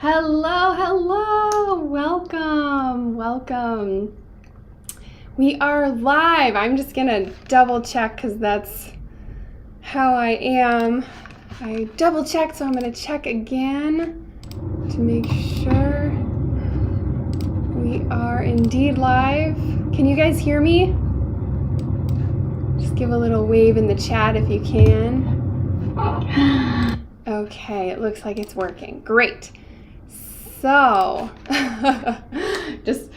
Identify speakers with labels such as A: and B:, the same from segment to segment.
A: Hello, welcome. We are live. I'm just gonna double check because that's how I am. I double checked, so I'm gonna check again to make sure we are indeed live. Can you guys hear me? Just give a little wave in the chat if you can. Okay, it looks like it's working. Great. So, just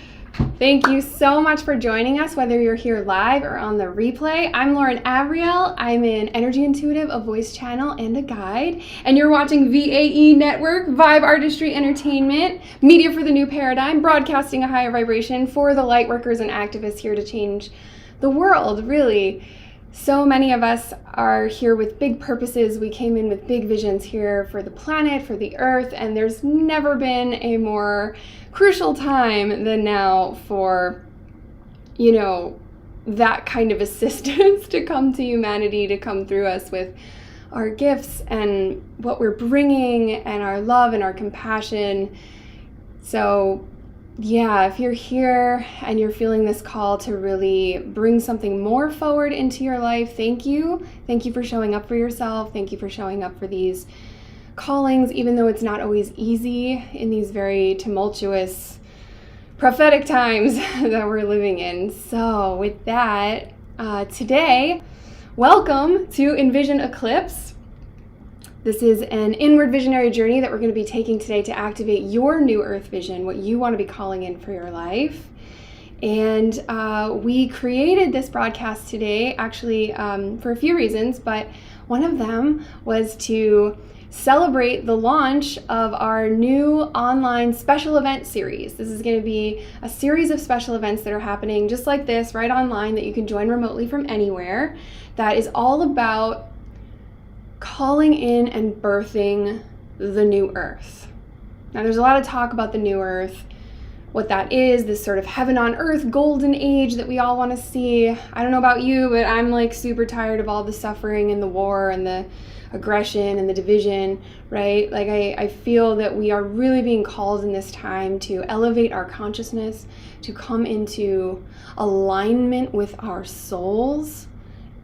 A: thank you so much for joining us, whether you're here live or on the replay. I'm Lauren Avriel. I'm an energy intuitive, a voice channel, and a guide. And you're watching VAE Network, Vibe Artistry Entertainment, media for the new paradigm, broadcasting a higher vibration for the light workers and activists here to change the world, really. So many of us are here with big purposes. We came in with big visions here for the planet, for the earth, and there's never been a more crucial time than now for, that kind of assistance to come to humanity, to come through us with our gifts and what we're bringing and our love and our compassion. So yeah, if you're here and you're feeling this call to really bring something more forward into your life, thank you. Thank you for showing up for yourself. Thank you for showing up for these callings, even though it's not always easy in these very tumultuous, prophetic times that we're living in. So with that, today, welcome to ENVISION Eclipse. This is an inward visionary journey that we're going to be taking today to activate your new earth vision, what you want to be calling in for your life. And we created this broadcast today actually for a few reasons, but one of them was to celebrate the launch of our new online special event series. This is going to be a series of special events that are happening just like this, right online, that you can join remotely from anywhere, that is all about calling in and birthing the new earth. Now there's a lot of talk about the new earth, what that is, this sort of heaven on earth golden age that we all want to see. I don't know about you, but I'm like super tired of all the suffering and the war and the aggression and the division, right? Like I feel that we are really being called in this time to elevate our consciousness, to come into alignment with our souls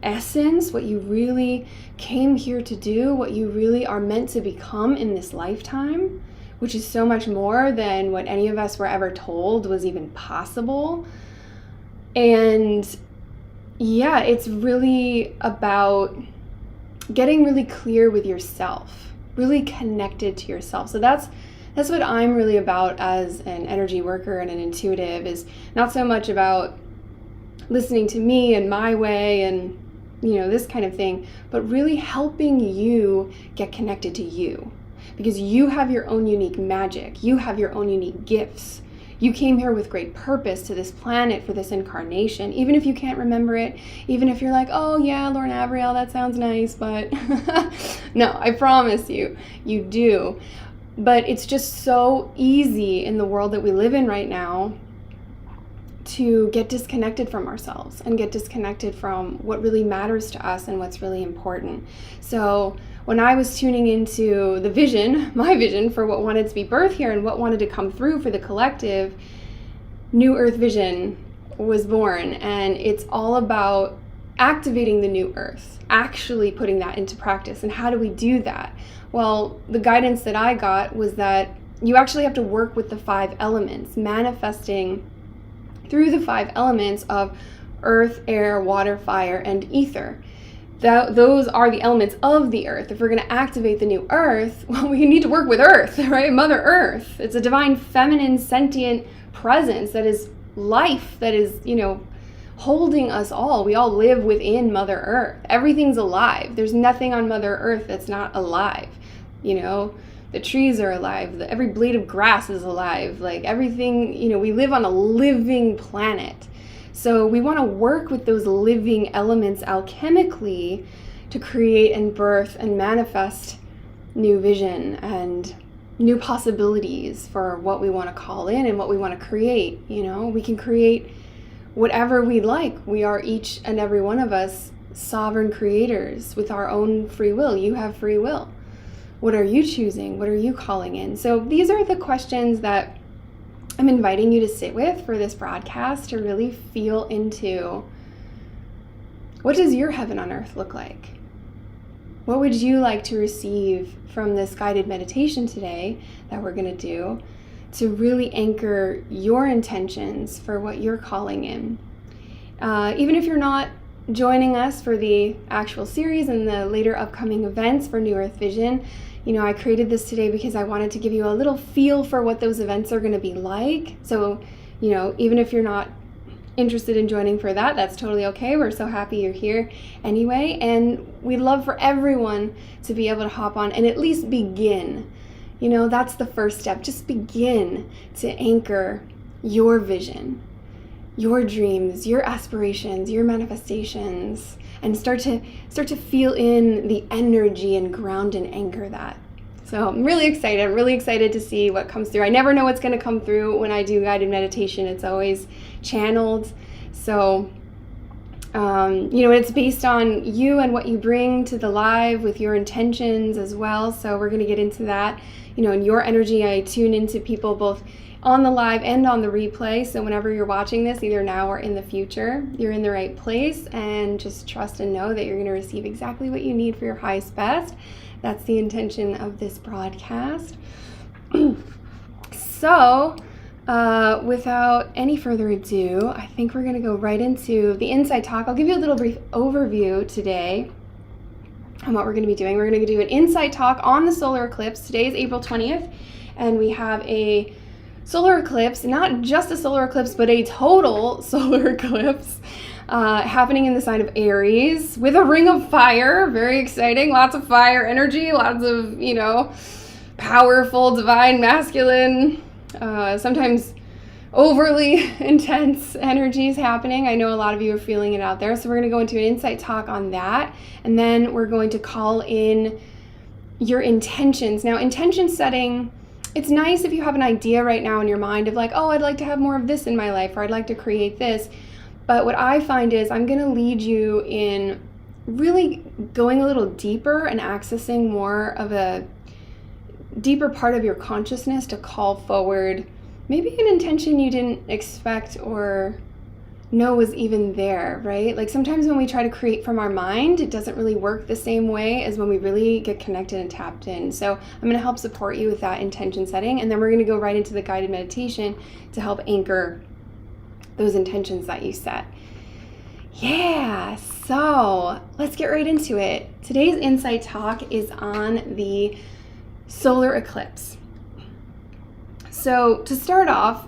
A: essence, what you really came here to do, what you really are meant to become in this lifetime, which is so much more than what any of us were ever told was even possible. And yeah, it's really about getting really clear with yourself, really connected to yourself. So that's what I'm really about as an energy worker and an intuitive, is not so much about listening to me and my way and this kind of thing, but really helping you get connected to you, because you have your own unique magic. You have your own unique gifts. You came here with great purpose to this planet for this incarnation, even if you can't remember it, even if you're like, oh yeah, Lauren Avriel, that sounds nice, but no, I promise you, you do. But it's just so easy in the world that we live in right now to get disconnected from ourselves and get disconnected from what really matters to us and what's really important. So when I was tuning into the vision, my vision for what wanted to be birthed here and what wanted to come through for the collective, New Earth Vision was born. And it's all about activating the new earth, actually putting that into practice. And how do we do that? Well, the guidance that I got was that you actually have to work with the 5 elements, manifesting through the 5 elements of earth, air, water, fire, and ether. Those are the elements of the earth. If we're going to activate the new earth, well, we need to work with earth, right? Mother Earth. It's a divine feminine sentient presence that is life, that is, holding us all. We all live within Mother Earth. Everything's alive. There's nothing on Mother Earth that's not alive. The trees are alive. Every blade of grass is alive. Like everything, we live on a living planet. So we want to work with those living elements alchemically to create and birth and manifest new vision and new possibilities for what we want to call in and what we want to create. We can create whatever we like. We are each and every one of us sovereign creators with our own free will. You have free will. What are you choosing? What are you calling in? So these are the questions that I'm inviting you to sit with for this broadcast, to really feel into, what does your heaven on earth look like? What would you like to receive from this guided meditation today that we're going to do to really anchor your intentions for what you're calling in? Even if you're not joining us for the actual series and the later upcoming events for New Earth Vision, I created this today because I wanted to give you a little feel for what those events are going to be like. So, even if you're not interested in joining for that, that's totally okay. We're so happy you're here anyway. And we'd love for everyone to be able to hop on and at least begin. That's the first step. Just begin to anchor your vision, your dreams, your aspirations, your manifestations, and start to feel in the energy and ground and anchor that. So I'm really excited. I'm really excited to see what comes through. I never know what's going to come through when I do guided meditation. It's always channeled. So, it's based on you and what you bring to the live with your intentions as well. So we're going to get into that. In your energy, I tune into people both on the live and on the replay. So whenever you're watching this, either now or in the future, you're in the right place, and just trust and know that you're going to receive exactly what you need for your highest best. That's the intention of this broadcast. So, without any further ado, I think we're going to go right into the Insight Talk. I'll give you a little brief overview today on what we're going to be doing. We're going to do an Insight Talk on the solar eclipse. Today is April 20th, and we have a solar eclipse, not just a solar eclipse, but a total solar eclipse happening in the sign of Aries with a ring of fire. Very exciting. Lots of fire energy, lots of, powerful, divine, masculine, sometimes overly intense energies happening. I know a lot of you are feeling it out there. So we're going to go into an Insight Talk on that. And then we're going to call in your intentions. Now, intention setting, it's nice if you have an idea right now in your mind of like, oh, I'd like to have more of this in my life, or I'd like to create this. But what I find is I'm going to lead you in really going a little deeper and accessing more of a deeper part of your consciousness to call forward maybe an intention you didn't expect or know was even there, right? Like sometimes when we try to create from our mind, it doesn't really work the same way as when we really get connected and tapped in. So I'm going to help support you with that intention setting, and then we're going to go right into the guided meditation to help anchor those intentions that you set. Yeah, so let's get right into it. Today's Insight Talk is on the solar eclipse. So to start off,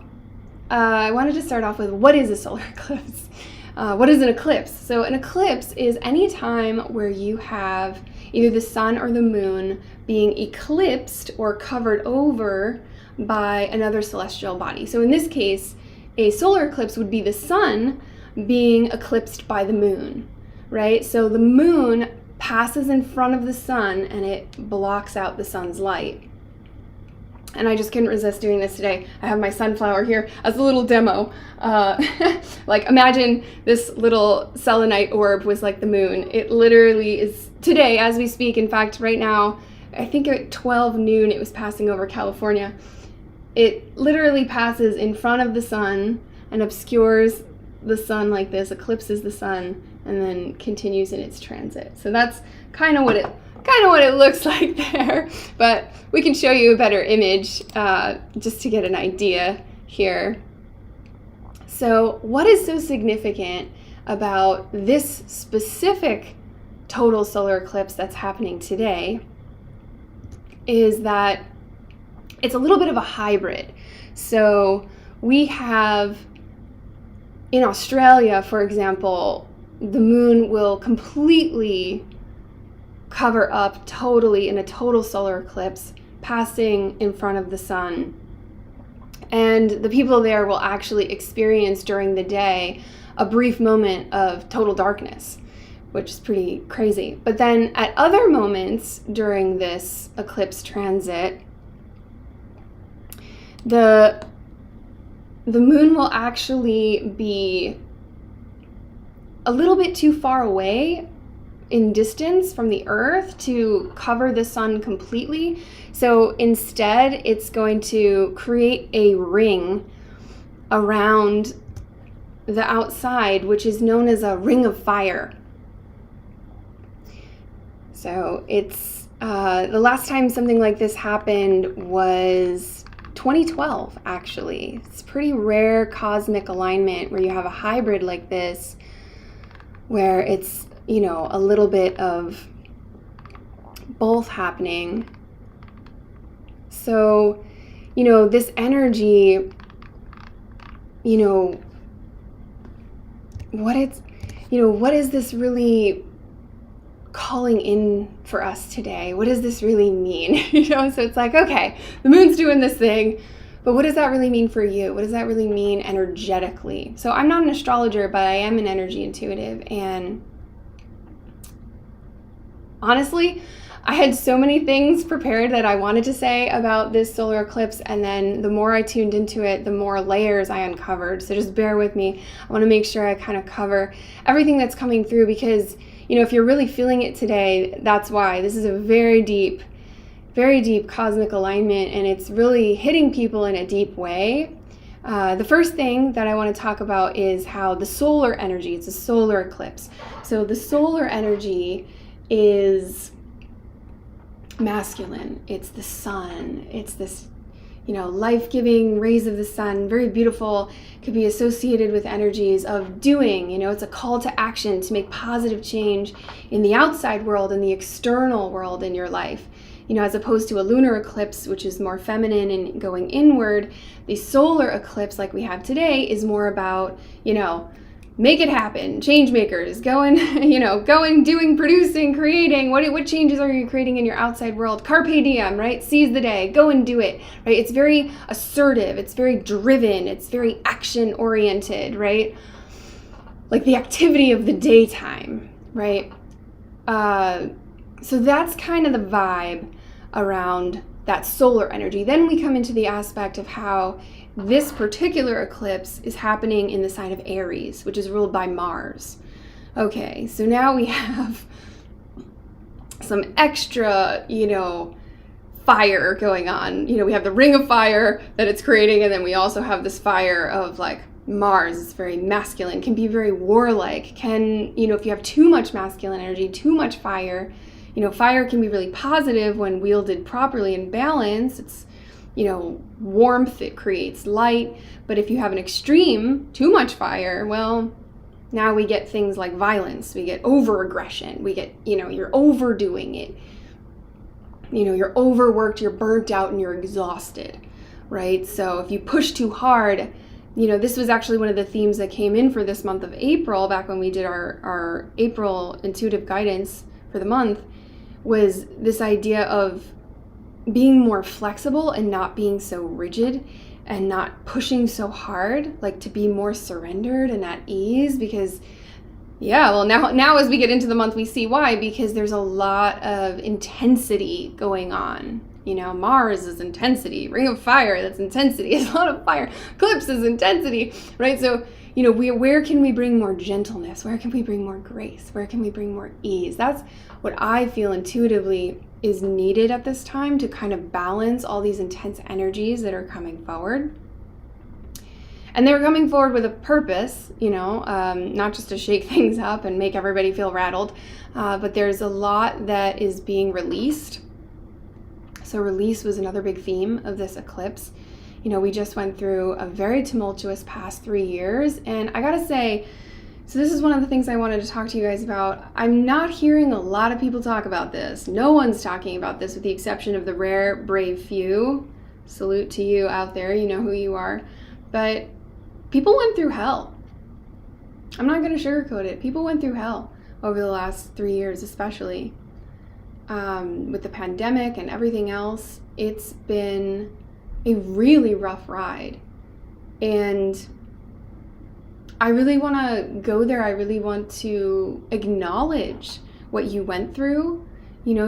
A: I wanted to start off with, what is a solar eclipse? What is an eclipse? So an eclipse is any time where you have either the sun or the moon being eclipsed or covered over by another celestial body. So in this case, a solar eclipse would be the sun being eclipsed by the moon, right? So the moon passes in front of the sun and it blocks out the sun's light. And I just couldn't resist doing this today. I have my sunflower here as a little demo. Like imagine this little selenite orb was like the moon. It literally is today as we speak. In fact, right now, I think at 12 noon it was passing over California. It literally passes in front of the sun and obscures the sun like this, eclipses the sun, and then continues in its transit. So that's kind of what it looks like there, but we can show you a better image just to get an idea here. So what is so significant about this specific total solar eclipse that's happening today is that it's a little bit of a hybrid. So we have in Australia, for example, the moon will completely cover up totally in a total solar eclipse, passing in front of the sun. And the people there will actually experience during the day a brief moment of total darkness, which is pretty crazy. But then at other moments during this eclipse transit, the moon will actually be a little bit too far away in distance from the Earth to cover the sun completely. So instead, it's going to create a ring around the outside, which is known as a ring of fire. So it's the last time something like this happened was 2012, actually. It's pretty rare cosmic alignment where you have a hybrid like this, where it's, a little bit of both happening. So, this energy, what is this really calling in for us today? What does this really mean? So it's like, okay, the moon's doing this thing, but what does that really mean for you? What does that really mean energetically? So I'm not an astrologer, but I am an energy intuitive, and honestly, I had so many things prepared that I wanted to say about this solar eclipse, and then the more I tuned into it, the more layers I uncovered. So just bear with me. I want to make sure I kind of cover everything that's coming through, because if you're really feeling it today, that's why. This is a very deep cosmic alignment, and it's really hitting people in a deep way. The first thing that I want to talk about is how the solar energy, it's a solar eclipse. So the solar energy is masculine. It's the sun. It's this, life-giving rays of the sun, very beautiful, could be associated with energies of doing. It's a call to action to make positive change in the outside world and the external world in your life. As opposed to a lunar eclipse, which is more feminine and going inward, the solar eclipse like we have today is more about, make it happen, change makers, going, doing, producing, creating. What changes are you creating in your outside world? Carpe diem, right? Seize the day, go and do it, right? It's very assertive, it's very driven, it's very action oriented, right? Like the activity of the daytime, right? So that's kind of the vibe around that solar energy. Then we come into the aspect of how this particular eclipse is happening in the sign of Aries, which is ruled by Mars. Okay, so now we have some extra, fire going on. We have the ring of fire that it's creating, and then we also have this fire of like Mars. It's very masculine, can be very warlike, if you have too much masculine energy, too much fire, fire can be really positive when wielded properly and balanced. It's, warmth, it creates light. But if you have an extreme, too much fire, well, now we get things like violence, we get over-aggression, we get, you're overdoing it. You're overworked, you're burnt out, and you're exhausted, right? So if you push too hard, this was actually one of the themes that came in for this month of April, back when we did our April intuitive guidance for the month, was this idea of being more flexible and not being so rigid and not pushing so hard, like to be more surrendered and at ease. Because now as we get into the month, we see why, because there's a lot of intensity going on. Mars is intensity, ring of fire, that's intensity, it's a lot of fire, eclipse is intensity, right? So where can we bring more gentleness? Where can we bring more grace? Where can we bring more ease? That's what I feel intuitively is needed at this time to kind of balance all these intense energies that are coming forward. And they're coming forward with a purpose, not just to shake things up and make everybody feel rattled, but there's a lot that is being released. So release was another big theme of this eclipse. We just went through a very tumultuous past 3 years, and I gotta say, so this is one of the things I wanted to talk to you guys about. I'm not hearing a lot of people talk about this. No one's talking about this with the exception of the rare, brave few. Salute to you out there, you know who you are. But people went through hell. I'm not gonna sugarcoat it. People went through hell over the last 3 years, especially. With the pandemic and everything else, it's been a really rough ride. And I really want to go there. I really want to acknowledge what you went through.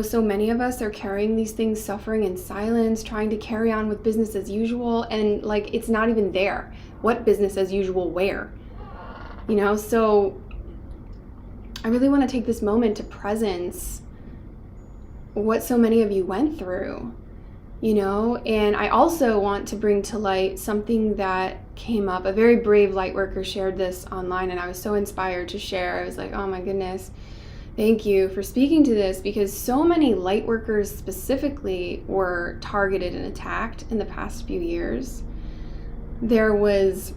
A: So many of us are carrying these things, suffering in silence, trying to carry on with business as usual. And it's not even there. What business as usual where? So I really want to take this moment to presence what so many of you went through, and I also want to bring to light something that came up. A very brave light worker shared this online, and I was so inspired to share. I was like, oh my goodness, thank you for speaking to this, because so many light workers specifically were targeted and attacked in the past few years. There was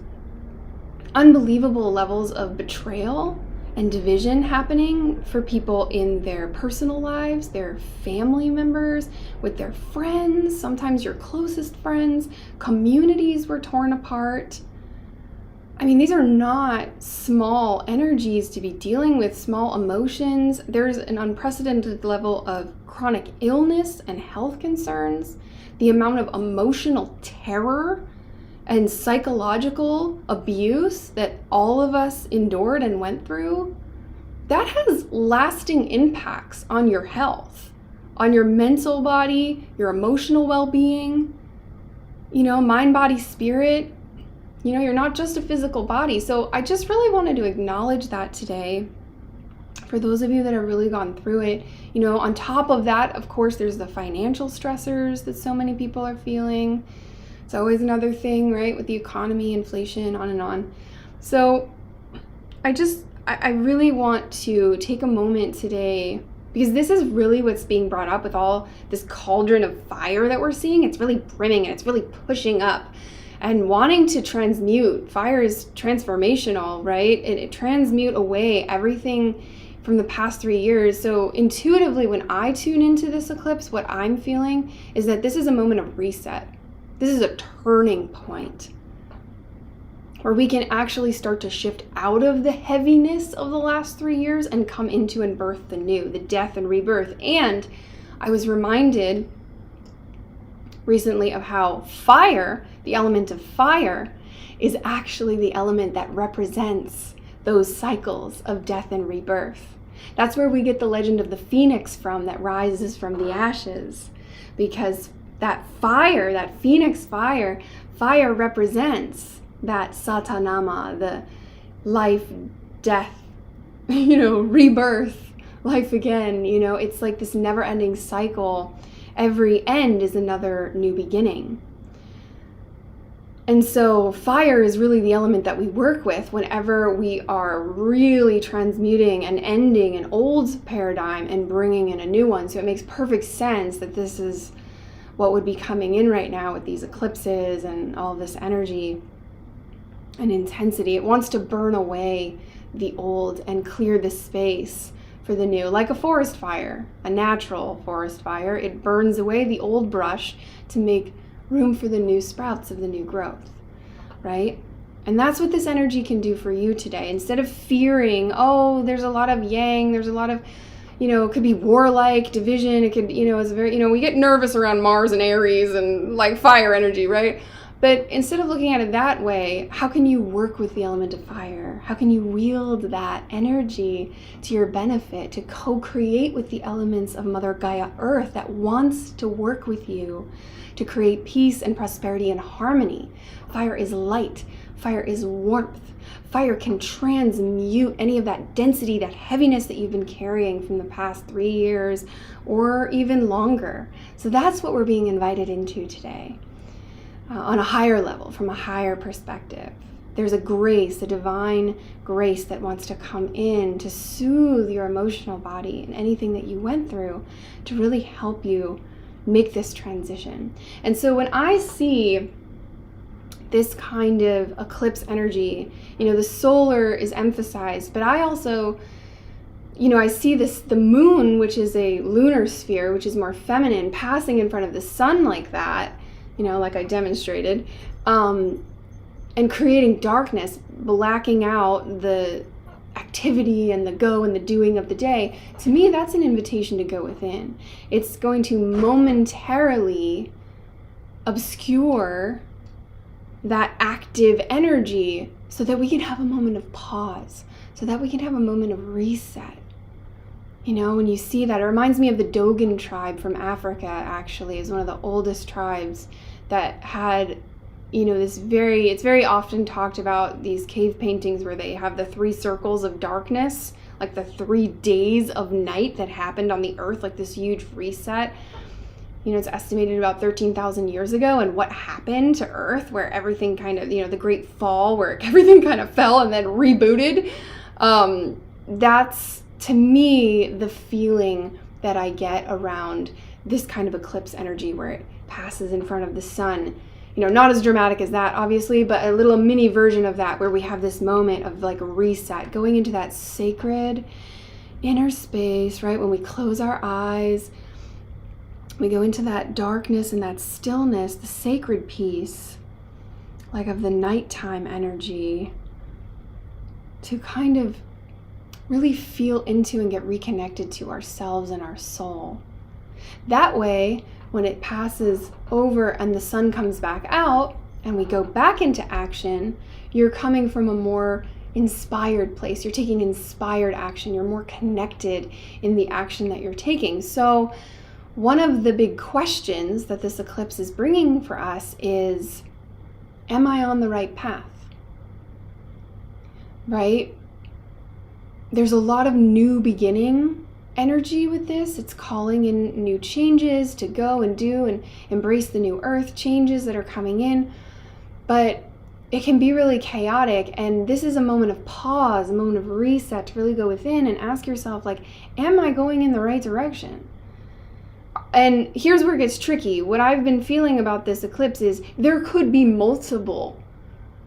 A: unbelievable levels of betrayal and division happening for people in their personal lives, their family members, with their friends, sometimes your closest friends. Communities were torn apart. I mean, these are not small energies to be dealing with, small emotions. There's an unprecedented level of chronic illness and health concerns. The amount of emotional terror and psychological abuse that all of us endured and went through, that has lasting impacts on your health, on your mental body, your emotional well-being, mind, body, spirit. You're not just a physical body. So I just really wanted to acknowledge that today for those of you that have really gone through it. On top of that, of course, there's the financial stressors that so many people are feeling. It's always another thing, right, with the economy, inflation, on and on. So I really want to take a moment today, because this is really what's being brought up with all this cauldron of fire that we're seeing. It's really brimming and it's really pushing up and wanting to transmute. Fire is transformational, right? It transmute away everything from the past 3 years. So intuitively, when I tune into this eclipse, what I'm feeling is that this is a moment of reset. This is a turning point where we can actually start to shift out of the heaviness of the last 3 years and come into and birth the new, the death and rebirth. And I was reminded recently of how fire, the element of fire, is actually the element that represents those cycles of death and rebirth. That's where we get the legend of the phoenix from, that rises from the ashes, because that fire, that phoenix fire represents that satanama, the life, death, rebirth, life again. It's like this never-ending cycle. Every end is another new beginning. And so fire is really the element that we work with whenever we are really transmuting and ending an old paradigm and bringing in a new one. So it makes perfect sense that this is what would be coming in right now with these eclipses and all this energy and intensity. It wants to burn away the old and clear the space for the new, like a forest fire, a natural forest fire. It burns away the old brush to make room for the new sprouts of the new growth, right? And that's what this energy can do for you today. Instead of fearing, oh, there's a lot of yang, there's a lot of, it could be warlike division. It could, it's very, we get nervous around Mars and Aries and like fire energy, right? But instead of looking at it that way, how can you work with the element of fire? How can you wield that energy to your benefit, to co-create with the elements of Mother Gaia Earth that wants to work with you to create peace and prosperity and harmony? Fire is light. Fire is warmth. Fire can transmute any of that density, that heaviness that you've been carrying from the past 3 years or even longer. So that's what we're being invited into today. On a higher level, from a higher perspective. There's a grace, a divine grace that wants to come in to soothe your emotional body and anything that you went through to really help you make this transition. And so when I see this kind of eclipse energy, the solar is emphasized, but I also, I see the moon, which is a lunar sphere, which is more feminine, passing in front of the sun like that, like I demonstrated, and creating darkness, blacking out the activity and the go and the doing of the day. To me, that's an invitation to go within. It's going to momentarily obscure that active energy so that we can have a moment of pause, so that we can have a moment of reset. When you see that, it reminds me of the Dogon tribe from Africa, actually. Is one of the oldest tribes that had, it's very often talked about, these cave paintings where they have the 3 circles of darkness, like the 3 days of night that happened on the earth, like this huge reset. It's estimated about 13,000 years ago, and what happened to earth where everything kind of, the great fall where everything kind of fell and then rebooted. That's, to me, the feeling that I get around this kind of eclipse energy where it passes in front of the sun. Not as dramatic as that, obviously, but a little mini version of that where we have this moment of like a reset, going into that sacred inner space, right? When we close our eyes, we go into that darkness and that stillness, the sacred peace, like of the nighttime energy, to kind of really feel into and get reconnected to ourselves and our soul. That way, when it passes over and the sun comes back out and we go back into action, you're coming from a more inspired place. You're taking inspired action. You're more connected in the action that you're taking. So one of the big questions that this eclipse is bringing for us is, am I on the right path? Right? There's a lot of new beginning energy with this. It's calling in new changes to go and do and embrace the new earth changes that are coming in. But it can be really chaotic, and this is a moment of pause, a moment of reset to really go within and ask yourself, like, am I going in the right direction? And here's where it gets tricky. What I've been feeling about this eclipse is there could be multiple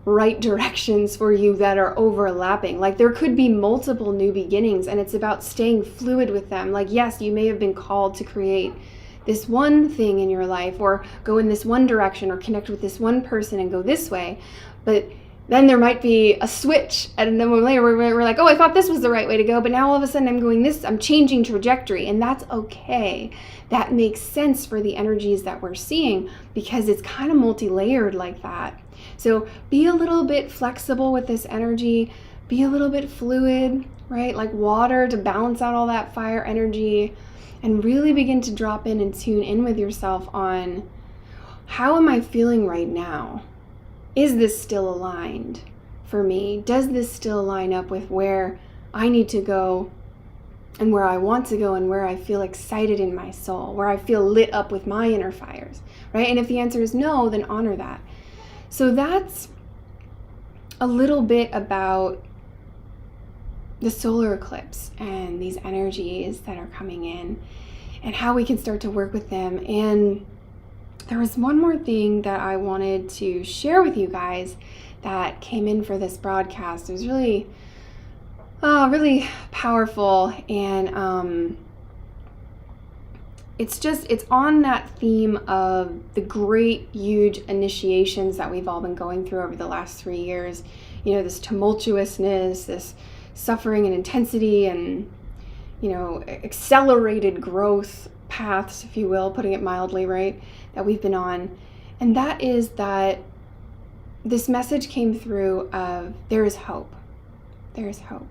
A: right directions for you that are overlapping. Like there could be multiple new beginnings, and it's about staying fluid with them. Like, yes, you may have been called to create this one thing in your life, or go in this one direction, or connect with this one person and go this way. But then there might be a switch at a moment later where we're like, oh, I thought this was the right way to go, but now all of a sudden I'm going this, I'm changing trajectory, and that's okay. That makes sense for the energies that we're seeing because it's kind of multi-layered like that. So be a little bit flexible with this energy, be a little bit fluid, right? Like water to balance out all that fire energy, and really begin to drop in and tune in with yourself on, how am I feeling right now? Is this still aligned for me? Does this still line up with where I need to go and where I want to go and where I feel excited in my soul, where I feel lit up with my inner fires, right? And if the answer is no, then honor that. So that's a little bit about the solar eclipse and these energies that are coming in and how we can start to work with them. And there was one more thing that I wanted to share with you guys that came in for this broadcast. It was really, really powerful, and it's on that theme of the great, huge initiations that we've all been going through over the last 3 years. This tumultuousness, this suffering and intensity, and accelerated growth paths, if you will, putting it mildly, right, that we've been on. And that is that this message came through of there is hope. There is hope.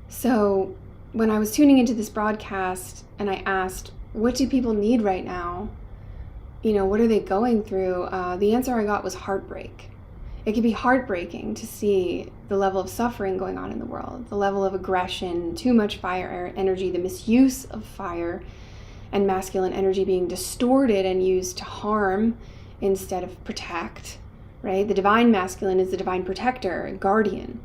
A: So when I was tuning into this broadcast and I asked, what do people need right now? What are they going through? The answer I got was heartbreak. It can be heartbreaking to see the level of suffering going on in the world, the level of aggression, too much fire energy, the misuse of fire and masculine energy being distorted and used to harm instead of protect, right? The divine masculine is the divine protector, guardian,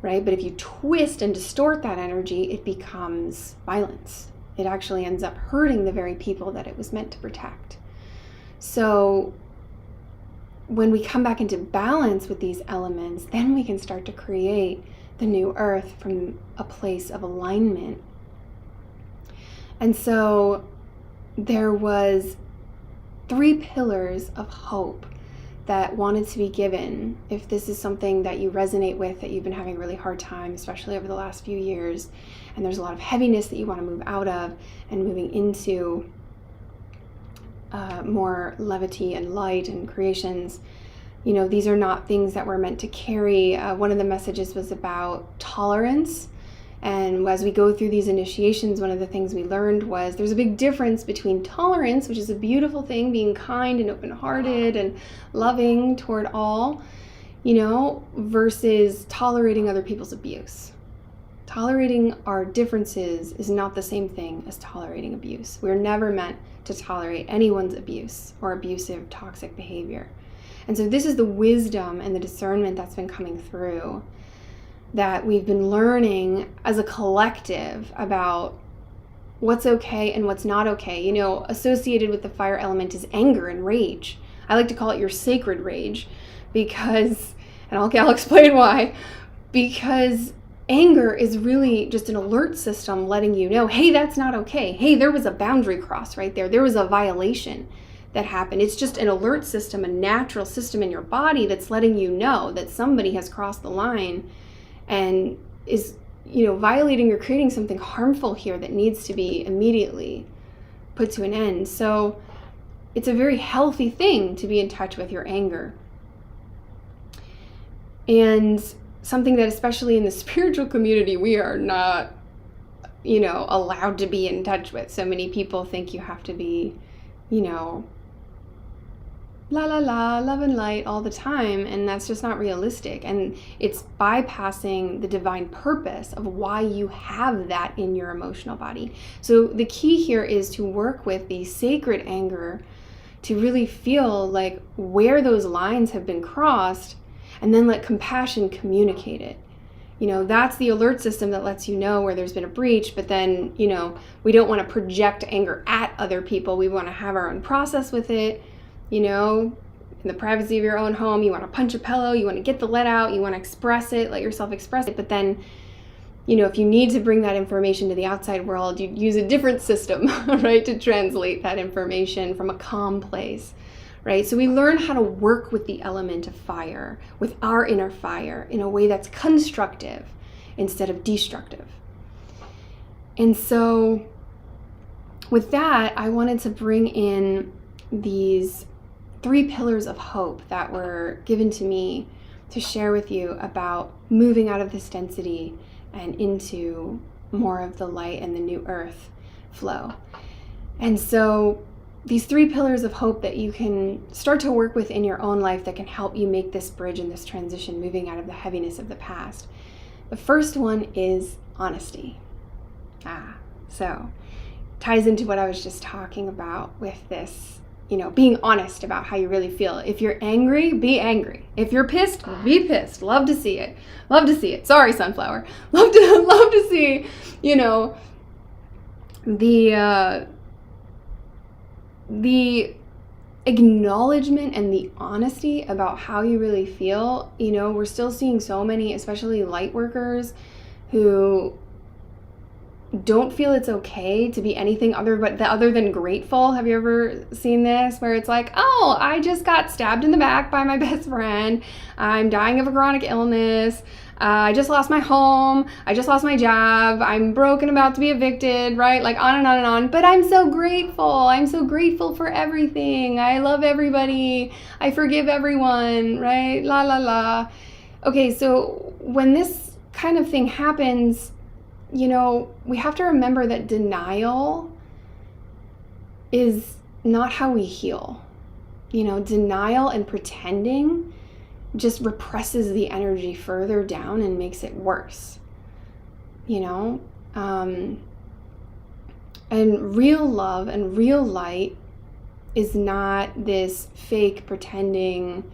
A: right? But if you twist and distort that energy, it becomes violence. It actually ends up hurting the very people that it was meant to protect. So when we come back into balance with these elements, then we can start to create the new earth from a place of alignment. And so there was 3 pillars of hope that wanted to be given. If this is something that you resonate with, that you've been having a really hard time, especially over the last few years, and there's a lot of heaviness that you want to move out of and moving into more levity and light and creations, these are not things that we're meant to carry. One of the messages was about tolerance. And as we go through these initiations, one of the things we learned was there's a big difference between tolerance, which is a beautiful thing, being kind and open-hearted and loving toward all, versus tolerating other people's abuse, Tolerating our differences is not the same thing as tolerating abuse. We're never meant to tolerate anyone's abuse or abusive, toxic behavior. And so this is the wisdom and the discernment that's been coming through, that we've been learning as a collective about what's okay and what's not okay. You know, associated with the fire element is anger and rage. I like to call it your sacred rage because, and I'll explain why, because anger is really just an alert system letting you know, hey, that's not okay. Hey, there was a boundary cross right there. There was a violation that happened. It's just an alert system, a natural system in your body that's letting you know that somebody has crossed the line and is, you know, violating or creating something harmful here that needs to be immediately put to an end. So it's a very healthy thing to be in touch with your anger. And something that, especially in the spiritual community, we are not, you know, allowed to be in touch with. So many people think you have to be, you know, love and light all the time, and that's just not realistic. And it's bypassing the divine purpose of why you have that in your emotional body. So the key here is to work with the sacred anger to really feel like where those lines have been crossed, and then let compassion communicate it. You know, that's the alert system that lets you know where there's been a breach, but then, you know, we don't want to project anger at other people. We want to have our own process with it. You know, in the privacy of your own home, you want to punch a pillow, you want to get the let out, you want to express it, let yourself express it. But then, you know, if you need to bring that information to the outside world, you use a different system, right, to translate that information from a calm place, right? So we learn how to work with the element of fire, with our inner fire, in a way that's constructive instead of destructive. And so with that, I wanted to bring in these 3 pillars of hope that were given to me to share with you about moving out of this density and into more of the light and the new earth flow. And so these 3 pillars of hope that you can start to work with in your own life that can help you make this bridge and this transition, moving out of the heaviness of the past. The first one is honesty. So ties into what I was just talking about with this, you know, being honest about how you really feel. If you're angry, be angry. If you're pissed, be pissed. Love to see it. Love to see it. Sorry, sunflower. Love to see, you know, the acknowledgement and the honesty about how you really feel. You know, we're still seeing so many, especially light workers, who don't feel it's okay to be anything other than grateful. Have you ever seen this, where it's like, oh, I just got stabbed in the back by my best friend, I'm dying of a chronic illness, I just lost my home, I just lost my job, I'm broke and about to be evicted, right? Like on and on and on. But I'm so grateful for everything. I love everybody. I forgive everyone, right? La la la. Okay, so when this kind of thing happens, you know, we have to remember that denial is not how we heal. You know, denial and pretending just represses the energy further down and makes it worse. You know, and real love and real light is not this fake pretending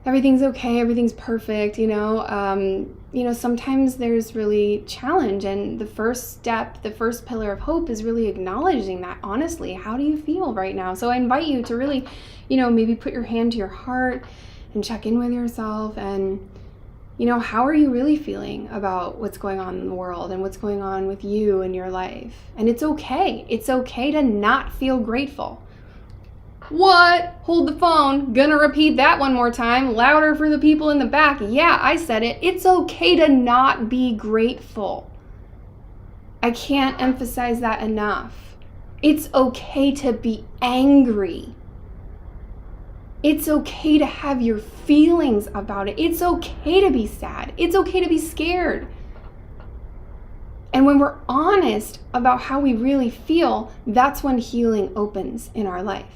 A: everything's okay, everything's perfect, you know. Sometimes there's really challenge, and the first step, the first pillar of hope is really acknowledging that honestly. How do you feel right now? So I invite you to really, you know, maybe put your hand to your heart and check in with yourself and, you know, how are you really feeling about what's going on in the world and what's going on with you in your life? And it's okay. It's okay to not feel grateful. What? Hold the phone. Gonna repeat that one more time, louder for the people in the back. Yeah, I said it. It's okay to not be grateful. I can't emphasize that enough. It's okay to be angry. It's okay to have your feelings about it. It's okay to be sad. It's okay to be scared. And when we're honest about how we really feel, that's when healing opens in our life.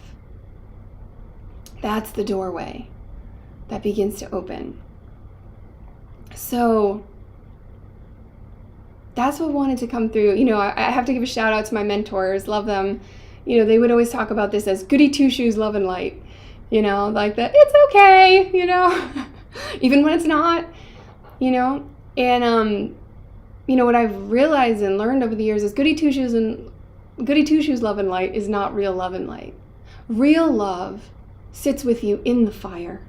A: That's the doorway that begins to open. So That's what wanted to come through. I have to give a shout out to my mentors, love them. They would always talk about this as goody two shoes, love and light. Like that, it's okay, even when it's not, and what I've realized and learned over the years is goody two shoes, love and light is not real love and light. Real love sits with you in the fire,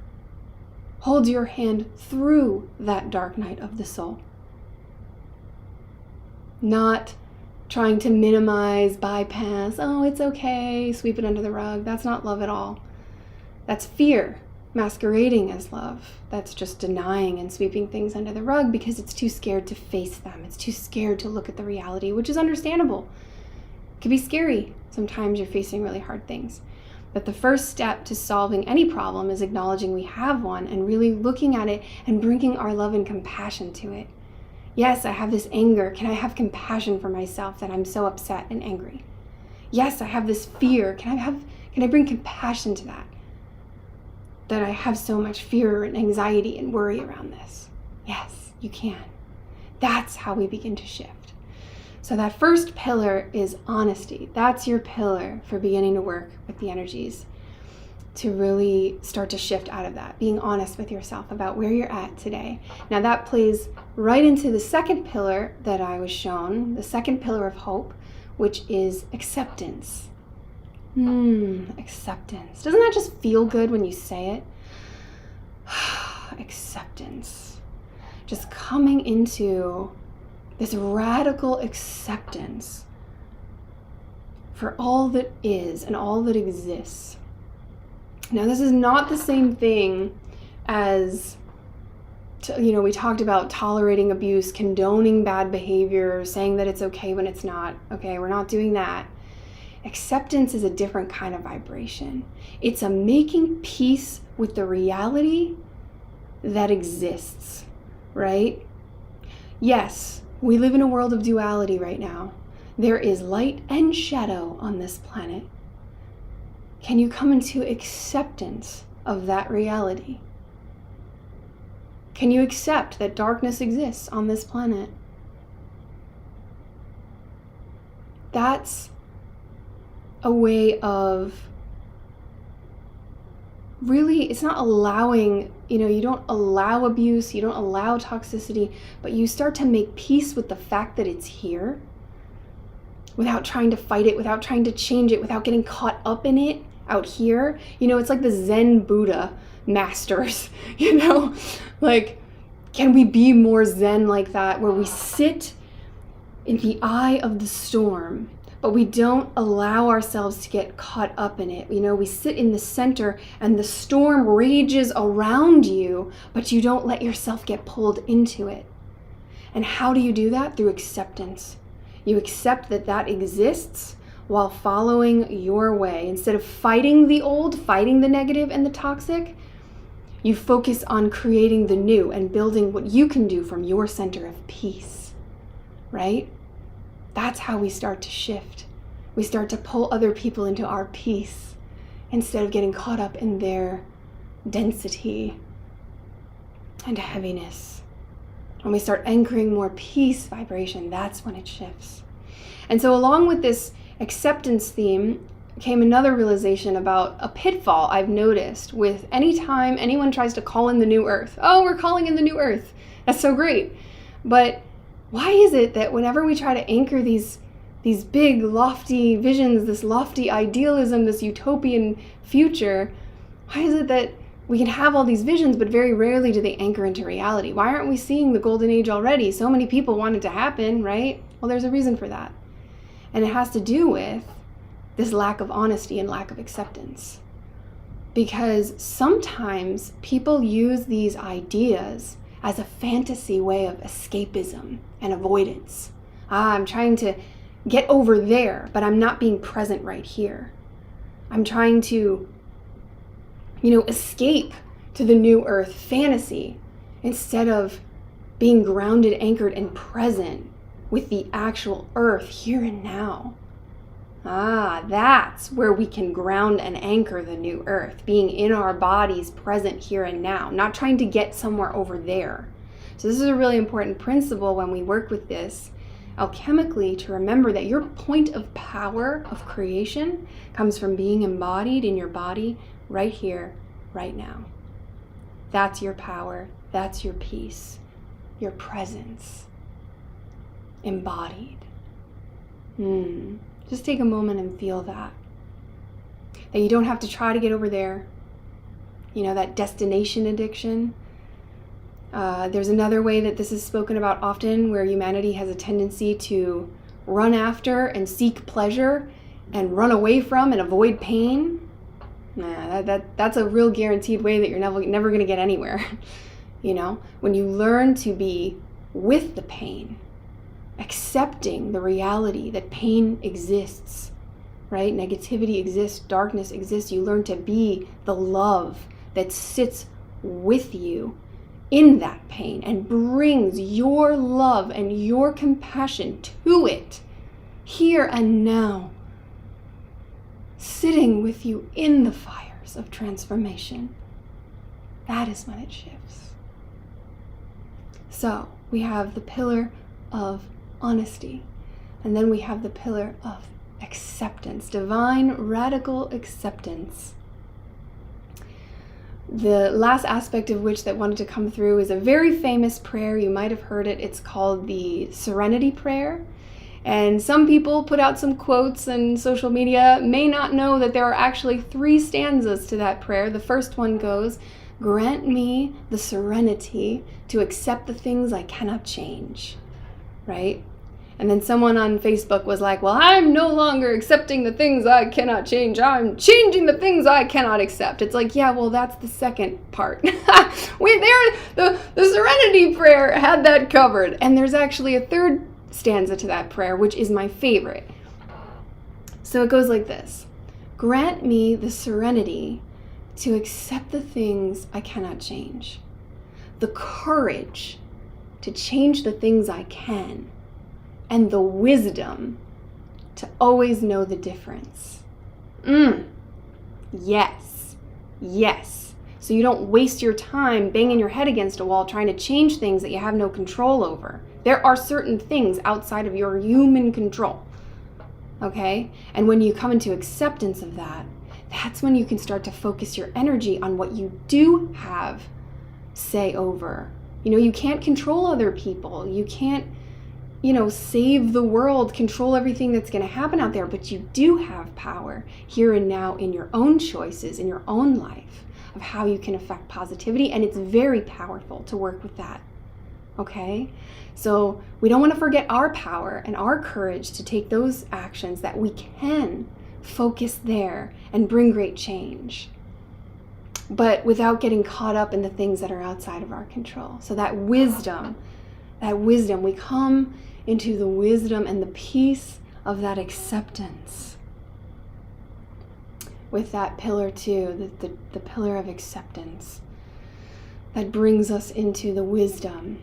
A: holds your hand through that dark night of the soul. Not trying to minimize, bypass, oh, it's okay, sweep it under the rug. That's not love at all. That's fear masquerading as love. That's just denying and sweeping things under the rug because it's too scared to face them. It's too scared to look at the reality, which is understandable. It can be scary. Sometimes you're facing really hard things. But the first step to solving any problem is acknowledging we have one and really looking at it and bringing our love and compassion to it. Yes, I have this anger. Can I have compassion for myself that I'm so upset and angry? Yes, I have this fear. Can I bring compassion to that? That I have so much fear and anxiety and worry around this. Yes, you can. That's how we begin to shift. So that first pillar is honesty. That's your pillar for beginning to work with the energies, to really start to shift out of that, being honest with yourself about where you're at today. Now that plays right into the second pillar that I was shown, the second pillar of hope, which is acceptance. Acceptance. Doesn't that just feel good when you say it? Acceptance. Just coming into this radical acceptance for all that is and all that exists. Now, this is not the same thing as, we talked about tolerating abuse, condoning bad behavior, saying that it's okay when it's not. Okay, we're not doing that. Acceptance is a different kind of vibration. It's a making peace with the reality that exists, right? Yes, we live in a world of duality right now. There is light and shadow on this planet. Can you come into acceptance of that reality? Can you accept that darkness exists on this planet? That's a way of really, it's not allowing, you don't allow abuse, you don't allow toxicity, but you start to make peace with the fact that it's here without trying to fight it, without trying to change it, without getting caught up in it out here. It's like the Zen Buddha masters, like, can we be more Zen like that, where we sit in the eye of the storm, but we don't allow ourselves to get caught up in it. We sit in the center and the storm rages around you, but you don't let yourself get pulled into it. And how do you do that? Through acceptance. You accept that exists while following your way. Instead of fighting the old, fighting the negative and the toxic, you focus on creating the new and building what you can do from your center of peace, right? That's how we start to shift. We start to pull other people into our peace instead of getting caught up in their density and heaviness. When we start anchoring more peace vibration, that's when it shifts. And so along with this acceptance theme came another realization about a pitfall I've noticed with any time anyone tries to call in the new earth. Oh, we're calling in the new earth. That's so great. But why is it that whenever we try to anchor these big, lofty visions, this lofty idealism, this utopian future, why is it that we can have all these visions, but very rarely do they anchor into reality? Why aren't we seeing the golden age already? So many people want it to happen, right? Well, there's a reason for that. And it has to do with this lack of honesty and lack of acceptance. Because sometimes people use these ideas as a fantasy way of escapism and avoidance. I'm trying to get over there, but I'm not being present right here. I'm trying to, escape to the new earth fantasy instead of being grounded, anchored, and present with the actual earth here and now. That's where we can ground and anchor the new earth, being in our bodies, present here and now, not trying to get somewhere over there. So this is a really important principle when we work with this, alchemically to remember that your point of power of creation comes from being embodied in your body right here, right now. That's your power. That's your peace, your presence, embodied. Just take a moment and feel that. That you don't have to try to get over there. You know, that destination addiction. There's another way that this is spoken about often, where humanity has a tendency to run after and seek pleasure and run away from and avoid pain. That's a real guaranteed way that you're never going to get anywhere. You know, when you learn to be with the pain, accepting the reality that pain exists, right? Negativity exists, darkness exists. You learn to be the love that sits with you in that pain and brings your love and your compassion to it here and now, sitting with you in the fires of transformation. That is when it shifts. So we have the pillar of honesty, and then we have the pillar of acceptance, divine radical acceptance. The last aspect of which that wanted to come through is a very famous prayer. You might have heard it. It's called the Serenity Prayer. And some people put out some quotes on social media, may not know that there are actually 3 stanzas to that prayer. The first one goes, "Grant me the serenity to accept the things I cannot change," right? And then someone on Facebook was like, well, I'm no longer accepting the things I cannot change. I'm changing the things I cannot accept. It's like, yeah, well, that's the second part. The Serenity Prayer had that covered. And there's actually a third stanza to that prayer, which is my favorite. So it goes like this. Grant me the serenity to accept the things I cannot change. The courage to change the things I can. And the wisdom to always know the difference. Yes. So you don't waste your time banging your head against a wall trying to change things that you have no control over. There are certain things outside of your human control. Okay? And when you come into acceptance of that, that's when you can start to focus your energy on what you do have say over. You know, you can't control other people. You can't save the world, control everything that's going to happen out there, but you do have power here and now in your own choices, in your own life, of how you can affect positivity, and it's very powerful to work with that, okay? So we don't want to forget our power and our courage to take those actions that we can focus there and bring great change, but without getting caught up in the things that are outside of our control. So that wisdom, we come into the wisdom and the peace of that acceptance. With that pillar too, the pillar of acceptance, that brings us into the wisdom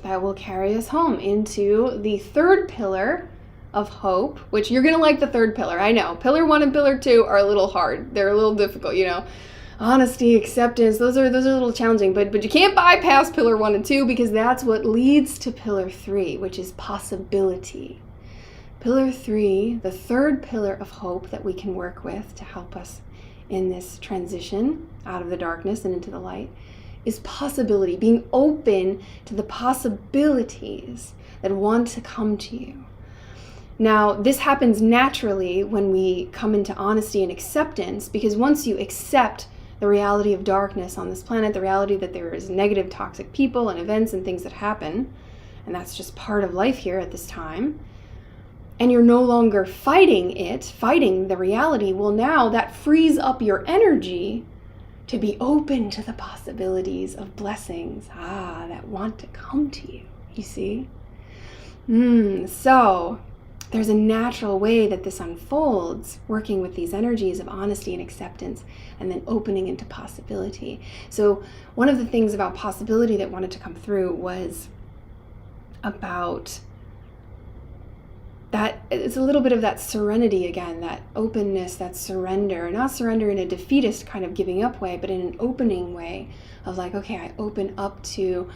A: that will carry us home into the third pillar of hope, which you're going to like the third pillar. I know. Pillar 1 and pillar 2 are a little hard. They're a little difficult, Honesty, acceptance, those are a little challenging, but you can't bypass pillar 1 and 2 because that's what leads to pillar 3, which is possibility. Pillar 3, the third pillar of hope that we can work with to help us in this transition out of the darkness and into the light, is possibility, being open to the possibilities that want to come to you. Now, this happens naturally when we come into honesty and acceptance, because once you accept the reality of darkness on this planet, the reality that there is negative, toxic people and events and things that happen, and that's just part of life here at this time, and you're no longer fighting the reality, well, now that frees up your energy to be open to the possibilities of blessings, that want to come to you, you see? So there's a natural way that this unfolds, working with these energies of honesty and acceptance, and then opening into possibility. So one of the things about possibility that wanted to come through was about that, it's a little bit of that serenity again, that openness, that surrender, not surrender in a defeatist kind of giving up way, but in an opening way of like, okay, I open up to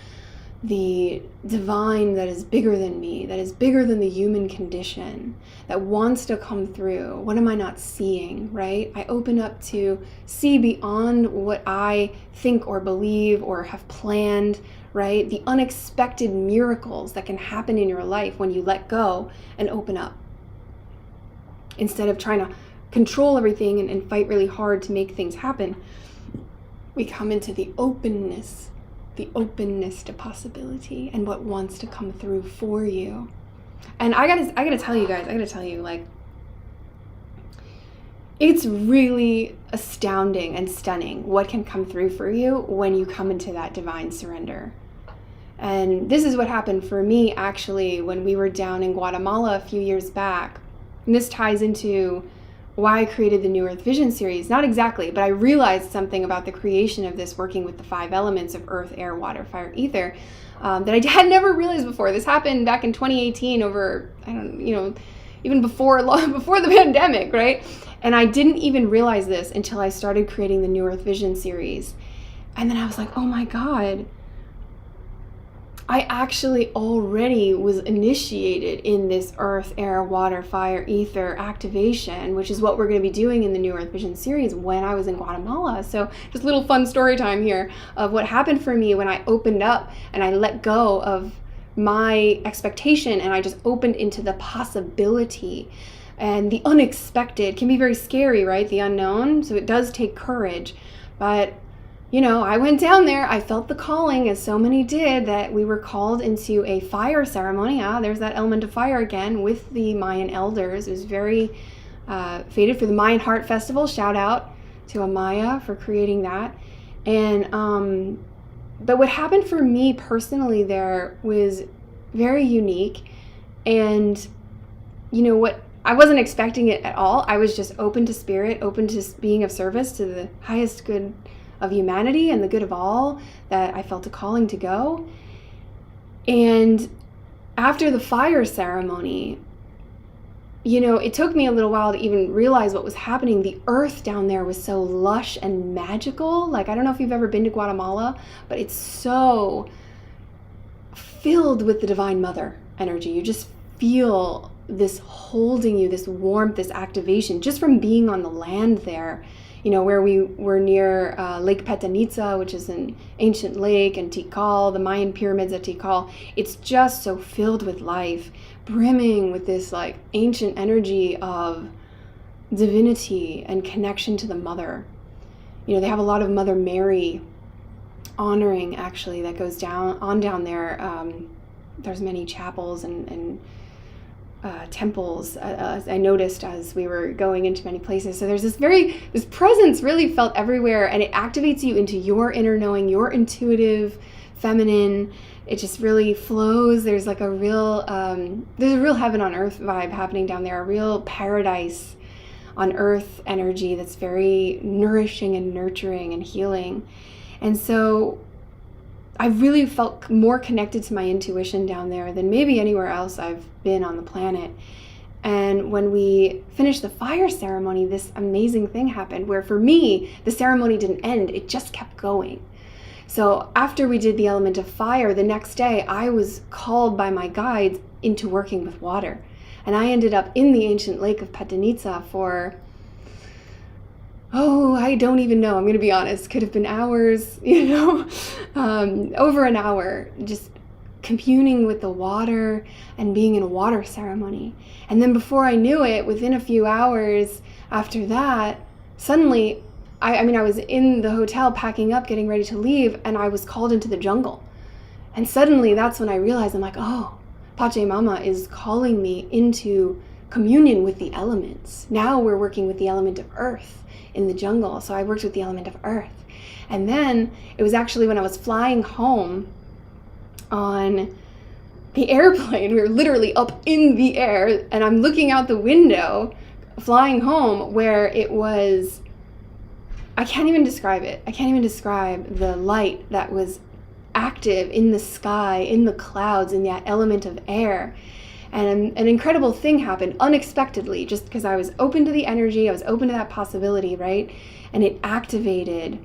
A: the divine that is bigger than me, that is bigger than the human condition, that wants to come through. What am I not seeing, right? I open up to see beyond what I think or believe or have planned, right? The unexpected miracles that can happen in your life when you let go and open up. Instead of trying to control everything and fight really hard to make things happen, we come into the openness to possibility and what wants to come through for you. And I gotta tell you guys, like, it's really astounding and stunning what can come through for you when you come into that divine surrender. And this is what happened for me, actually, when we were down in Guatemala a few years back. And this ties into why I created the New Earth Vision series. Not exactly, but I realized something about the creation of this, working with the 5 elements of earth, air, water, fire, ether, that I had never realized before. This happened back in 2018 over, even before the pandemic, right? And I didn't even realize this until I started creating the New Earth Vision series. And then I was like, oh my God, I actually already was initiated in this earth, air, water, fire, ether activation, which is what we're going to be doing in the New Earth Vision series when I was in Guatemala. So just a little fun story time here of what happened for me when I opened up and I let go of my expectation and I just opened into the possibility. And the unexpected can be very scary, right? The unknown. So it does take courage. But I went down there, I felt the calling, as so many did, that we were called into a fire ceremony. There's that element of fire again with the Mayan elders. It was very fated for the Mayan Heart Festival. Shout out to Amaya for creating that. And but what happened for me personally there was very unique. And what, I wasn't expecting it at all. I was just open to spirit, open to being of service to the highest good of humanity and the good of all, that I felt a calling to go. And after the fire ceremony, it took me a little while to even realize what was happening. The earth down there was so lush and magical. Like, I don't know if you've ever been to Guatemala, but it's so filled with the Divine Mother energy. You just feel this holding you, this warmth, this activation, just from being on the land there. Where we were near Lake Petanitza, which is an ancient lake, and Tikal, the Mayan pyramids at Tikal. It's just so filled with life, brimming with this like ancient energy of divinity and connection to the mother. They have a lot of Mother Mary honoring, actually, that goes down there. There's many chapels and temples, I noticed as we were going into many places. So there's this presence really felt everywhere, and it activates you into your inner knowing, your intuitive feminine. It just really flows. There's like a real heaven on earth vibe happening down there, a real paradise on earth energy that's very nourishing and nurturing and healing. And so I really felt more connected to my intuition down there than maybe anywhere else I've been on the planet. And when we finished the fire ceremony, this amazing thing happened where, for me, the ceremony didn't end, it just kept going. So after we did the element of fire, the next day I was called by my guides into working with water. And I ended up in the ancient lake of Petanitza for, I don't even know. I'm going to be honest. Could have been hours, over an hour, just communing with the water and being in a water ceremony. And then before I knew it, within a few hours after that, suddenly, I was in the hotel packing up, getting ready to leave, and I was called into the jungle. And suddenly that's when I realized, I'm like, Pachamama is calling me into communion with the elements. Now we're working with the element of earth in the jungle. So I worked with the element of earth. And then it was actually when I was flying home on the airplane, we were literally up in the air, and I'm looking out the window flying home, where it was, I can't even describe it. I can't even describe the light that was active in the sky, in the clouds, in that element of air. And an incredible thing happened unexpectedly, just because I was open to the energy, I was open to that possibility, right? And it activated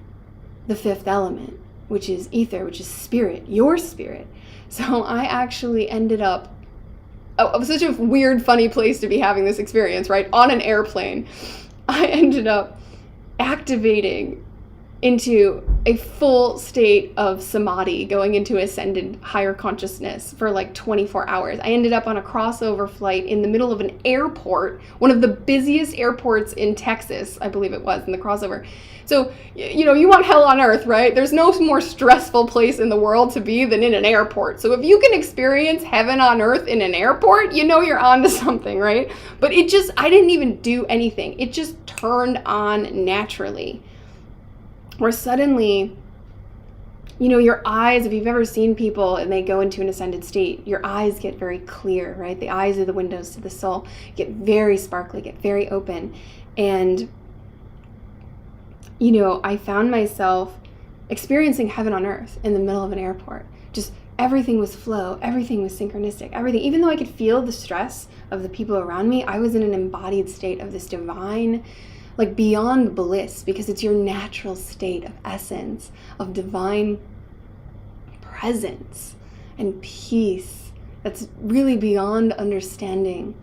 A: the 5th element, which is ether, which is spirit, your spirit. So I actually ended up, it was such a weird, funny place to be having this experience, right? On an airplane. I ended up activating into a full state of samadhi, going into ascended higher consciousness for like 24 hours. I ended up on a crossover flight in the middle of an airport, one of the busiest airports in Texas, I believe it was, in the crossover. So, you know, you want hell on earth, right? There's no more stressful place in the world to be than in an airport. So if you can experience heaven on earth in an airport, you know you're onto something, right? But I didn't even do anything. It just turned on naturally. Where suddenly, you know, your eyes, if you've ever seen people and they go into an ascended state, your eyes get very clear, right? The eyes are the windows to the soul, get very sparkly, get very open. And, you know, I found myself experiencing heaven on earth in the middle of an airport. Just everything was flow, everything was synchronistic, everything. Even though I could feel the stress of the people around me, I was in an embodied state of this divine, like beyond bliss, because it's your natural state of essence, of divine presence and peace that's really beyond understanding.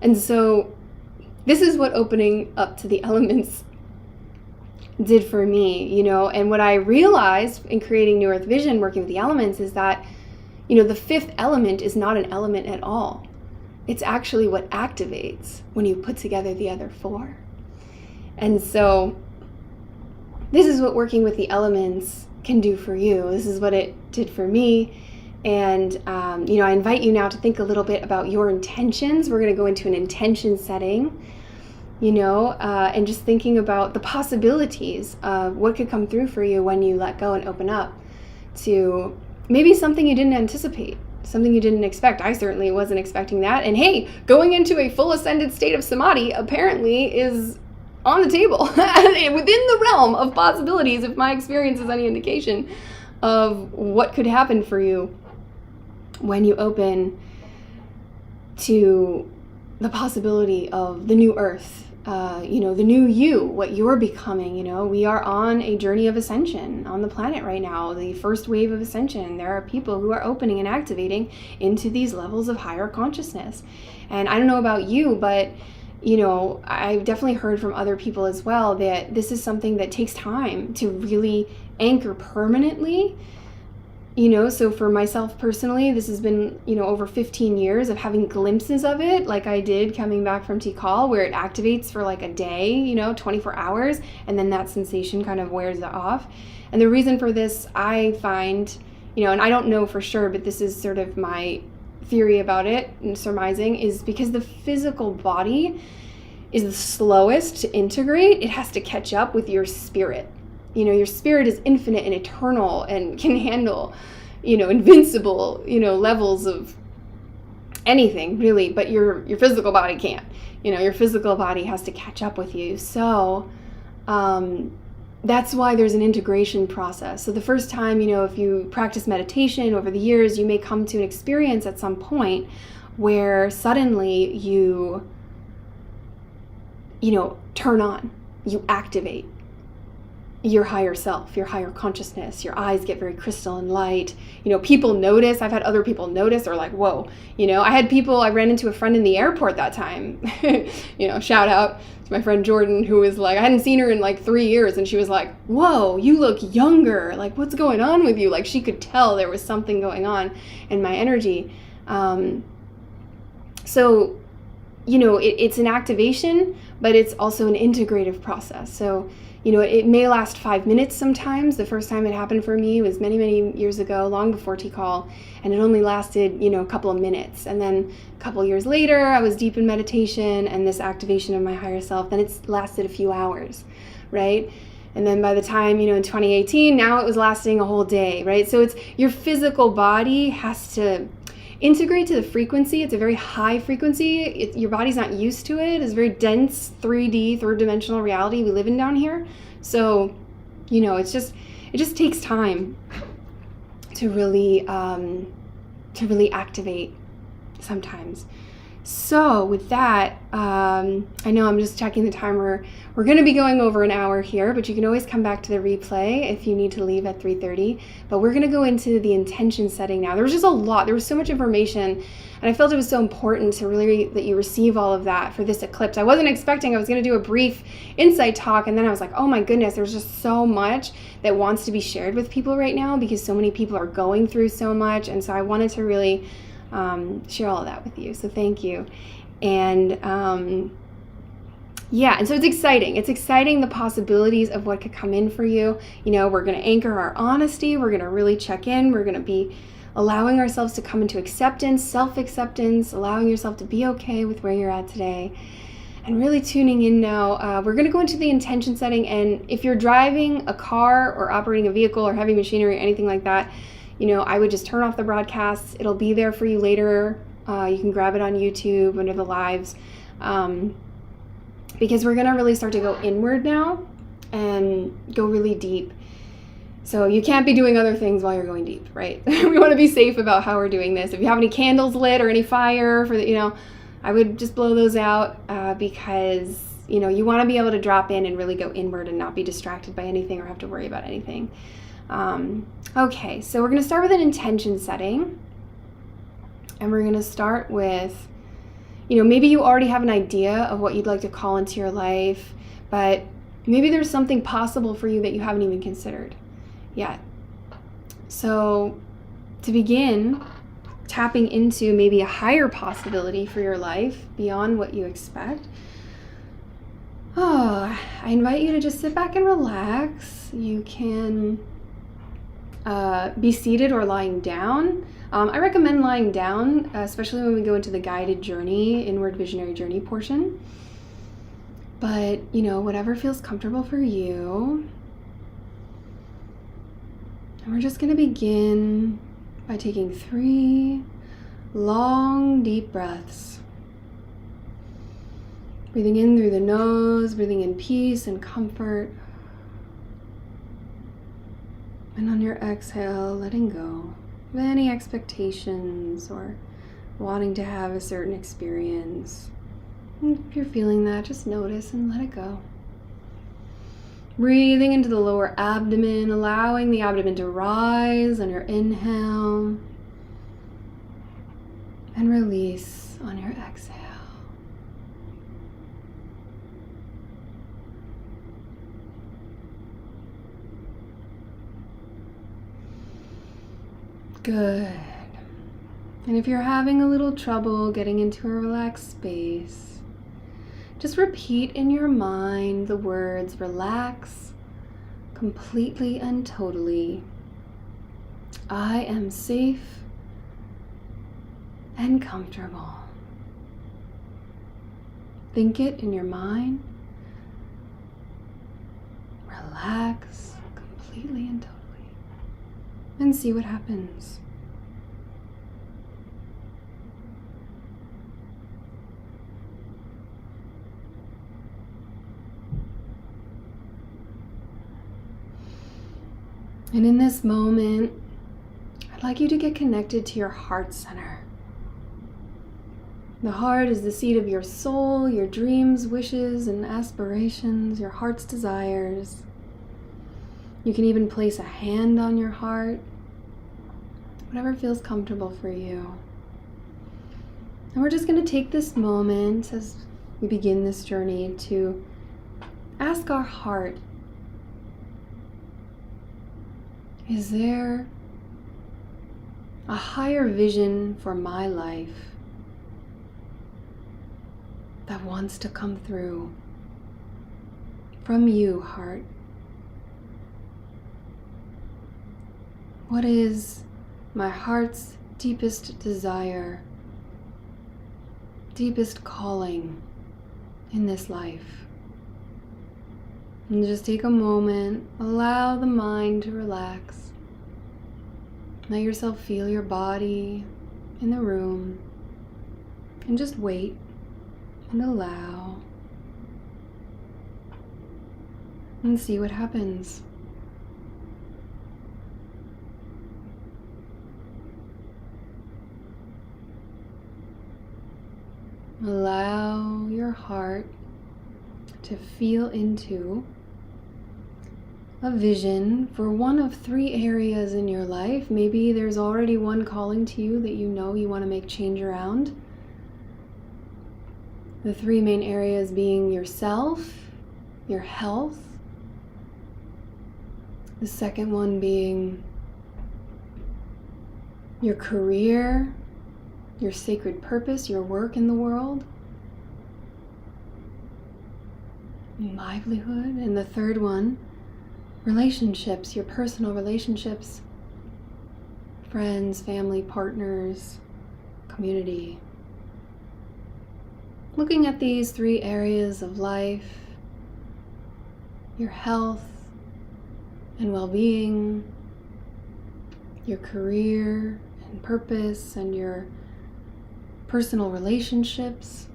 A: And so this is what opening up to the elements did for me, you know. And what I realized in creating New Earth Vision, working with the elements, is that, you know, the fifth element is not an element at all. It's actually what activates when you put together the other four. And so this is what working with the elements can do for you. This is what it did for me. And, you know, I invite you now to think a little bit about your intentions. We're going to go into an intention setting, you know, and just thinking about the possibilities of what could come through for you when you let go and open up to maybe something you didn't anticipate, something you didn't expect. I certainly wasn't expecting that. And hey, going into a full ascended state of samadhi apparently is on the table within the realm of possibilities, if my experience is any indication of what could happen for you when you open to the possibility of the new earth, you know, the new you, what you're becoming. You know, we are on a journey of ascension on the planet right now, the first wave of ascension. There are people who are opening and activating into these levels of higher consciousness. And I don't know about you, but you know, I've definitely heard from other people as well that this is something that takes time to really anchor permanently, you know. So for myself personally, this has been, you know, over 15 years of having glimpses of it, like I did coming back from Tikal, where it activates for like a day, you know, 24 hours, and then that sensation kind of wears it off. And the reason for this, I find, you know, and I don't know for sure, but this is sort of my theory about it and surmising, is because the physical body is the slowest to integrate. It has to catch up with your spirit. You know, your spirit is infinite and eternal and can handle, you know, invincible, you know, levels of anything really, but your physical body can't. You know, your physical body has to catch up with you. So that's why there's an integration process. So the first time, you know, if you practice meditation over the years, you may come to an experience at some point where suddenly you know, turn on, you activate your higher self, your higher consciousness. Your eyes get very crystal and light. You know, people notice. I've had other people notice, or like, whoa. You know, I ran into a friend in the airport that time. You know, shout out to my friend Jordan, who was like, I hadn't seen her in like 3 years, and she was like, whoa, you look younger. Like, what's going on with you? Like, she could tell there was something going on in my energy. So, you know, it's an activation, but it's also an integrative process. So, you know, it may last 5 minutes sometimes. The first time it happened for me was many, many years ago, long before Tikal, and it only lasted, you know, a couple of minutes. And then a couple of years later, I was deep in meditation and this activation of my higher self, then it's lasted a few hours, right? And then by the time, you know, in 2018, now it was lasting a whole day, right? So it's your physical body has to integrate to the frequency. It's a very high frequency. Your body's not used to it. It's a very dense 3D, third dimensional reality we live in down here. So, you know, it just takes time to really activate sometimes. So with that, I know I'm just checking the timer. We're going to be going over an hour here, but you can always come back to the replay if you need to leave at 3:30. But we're going to go into the intention setting now. There was just a lot. There was so much information, and I felt it was so important to really that you receive all of that for this eclipse. I wasn't expecting. I was going to do a brief insight talk, and then I was like, oh my goodness, there's just so much that wants to be shared with people right now because so many people are going through so much, and so I wanted to really share all of that with you. So thank you. And and so it's exciting. It's exciting, the possibilities of what could come in for you. You know, we're going to anchor our honesty. We're going to really check in. We're going to be allowing ourselves to come into acceptance, self-acceptance, allowing yourself to be okay with where you're at today. And really tuning in now. We're going to go into the intention setting. And if you're driving a car or operating a vehicle or heavy machinery, anything like that, you know, I would just turn off the broadcasts. It'll be there for you later. You can grab it on YouTube under the lives. Because we're going to really start to go inward now and go really deep. So you can't be doing other things while you're going deep, right? We want to be safe about how we're doing this. If you have any candles lit or any fire for the, you know, I would just blow those out because, you know, you want to be able to drop in and really go inward and not be distracted by anything or have to worry about anything. Okay, so we're going to start with an intention setting, and we're going to start with, you know, maybe you already have an idea of what you'd like to call into your life, but maybe there's something possible for you that you haven't even considered yet. So to begin tapping into maybe a higher possibility for your life beyond what you expect, I invite you to just sit back and relax. You can be seated or lying down. I recommend lying down, especially when we go into the guided journey, inward visionary journey portion. But, you know, whatever feels comfortable for you. And we're just going to begin by taking 3 long, deep breaths. Breathing in through the nose, breathing in peace and comfort. And on your exhale, letting go of any expectations or wanting to have a certain experience. And if you're feeling that, just notice and let it go. Breathing into the lower abdomen, allowing the abdomen to rise on your inhale and release on your exhale. Good. And if you're having a little trouble getting into a relaxed space, just repeat in your mind the words relax completely and totally. I am safe and comfortable. Think it in your mind. Relax completely and totally. And see what happens. And in this moment, I'd like you to get connected to your heart center. The heart is the seat of your soul, your dreams, wishes, and aspirations, your heart's desires. You can even place a hand on your heart, whatever feels comfortable for you. And we're just going to take this moment as we begin this journey to ask our heart, is there a higher vision for my life that wants to come through from you, heart? What is my heart's deepest desire, deepest calling in this life? And just take a moment, allow the mind to relax. Let yourself feel your body in the room, and just wait and allow and see what happens. Allow your heart to feel into a vision for one of 3 areas in your life. Maybe there's already one calling to you that you know you want to make change around. The 3 main areas being yourself, your health. The second one being your career, your sacred purpose, your work in the world, livelihood. And the third one, relationships, your personal relationships, friends, family, partners, community. Looking at these 3 areas of life, your health and well-being, your career and purpose, and your personal relationships.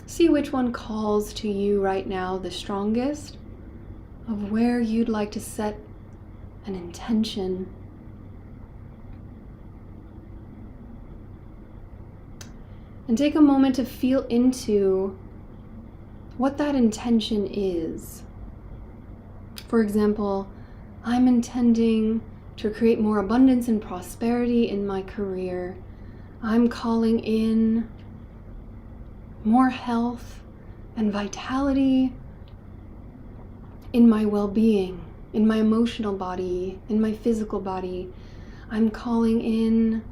A: See which one calls to you right now the strongest, of where you'd like to set an intention. And take a moment to feel into what that intention is. For example, I'm intending to create more abundance and prosperity in my career. I'm calling in more health and vitality in my well-being, in my emotional body, in my physical body. I'm calling in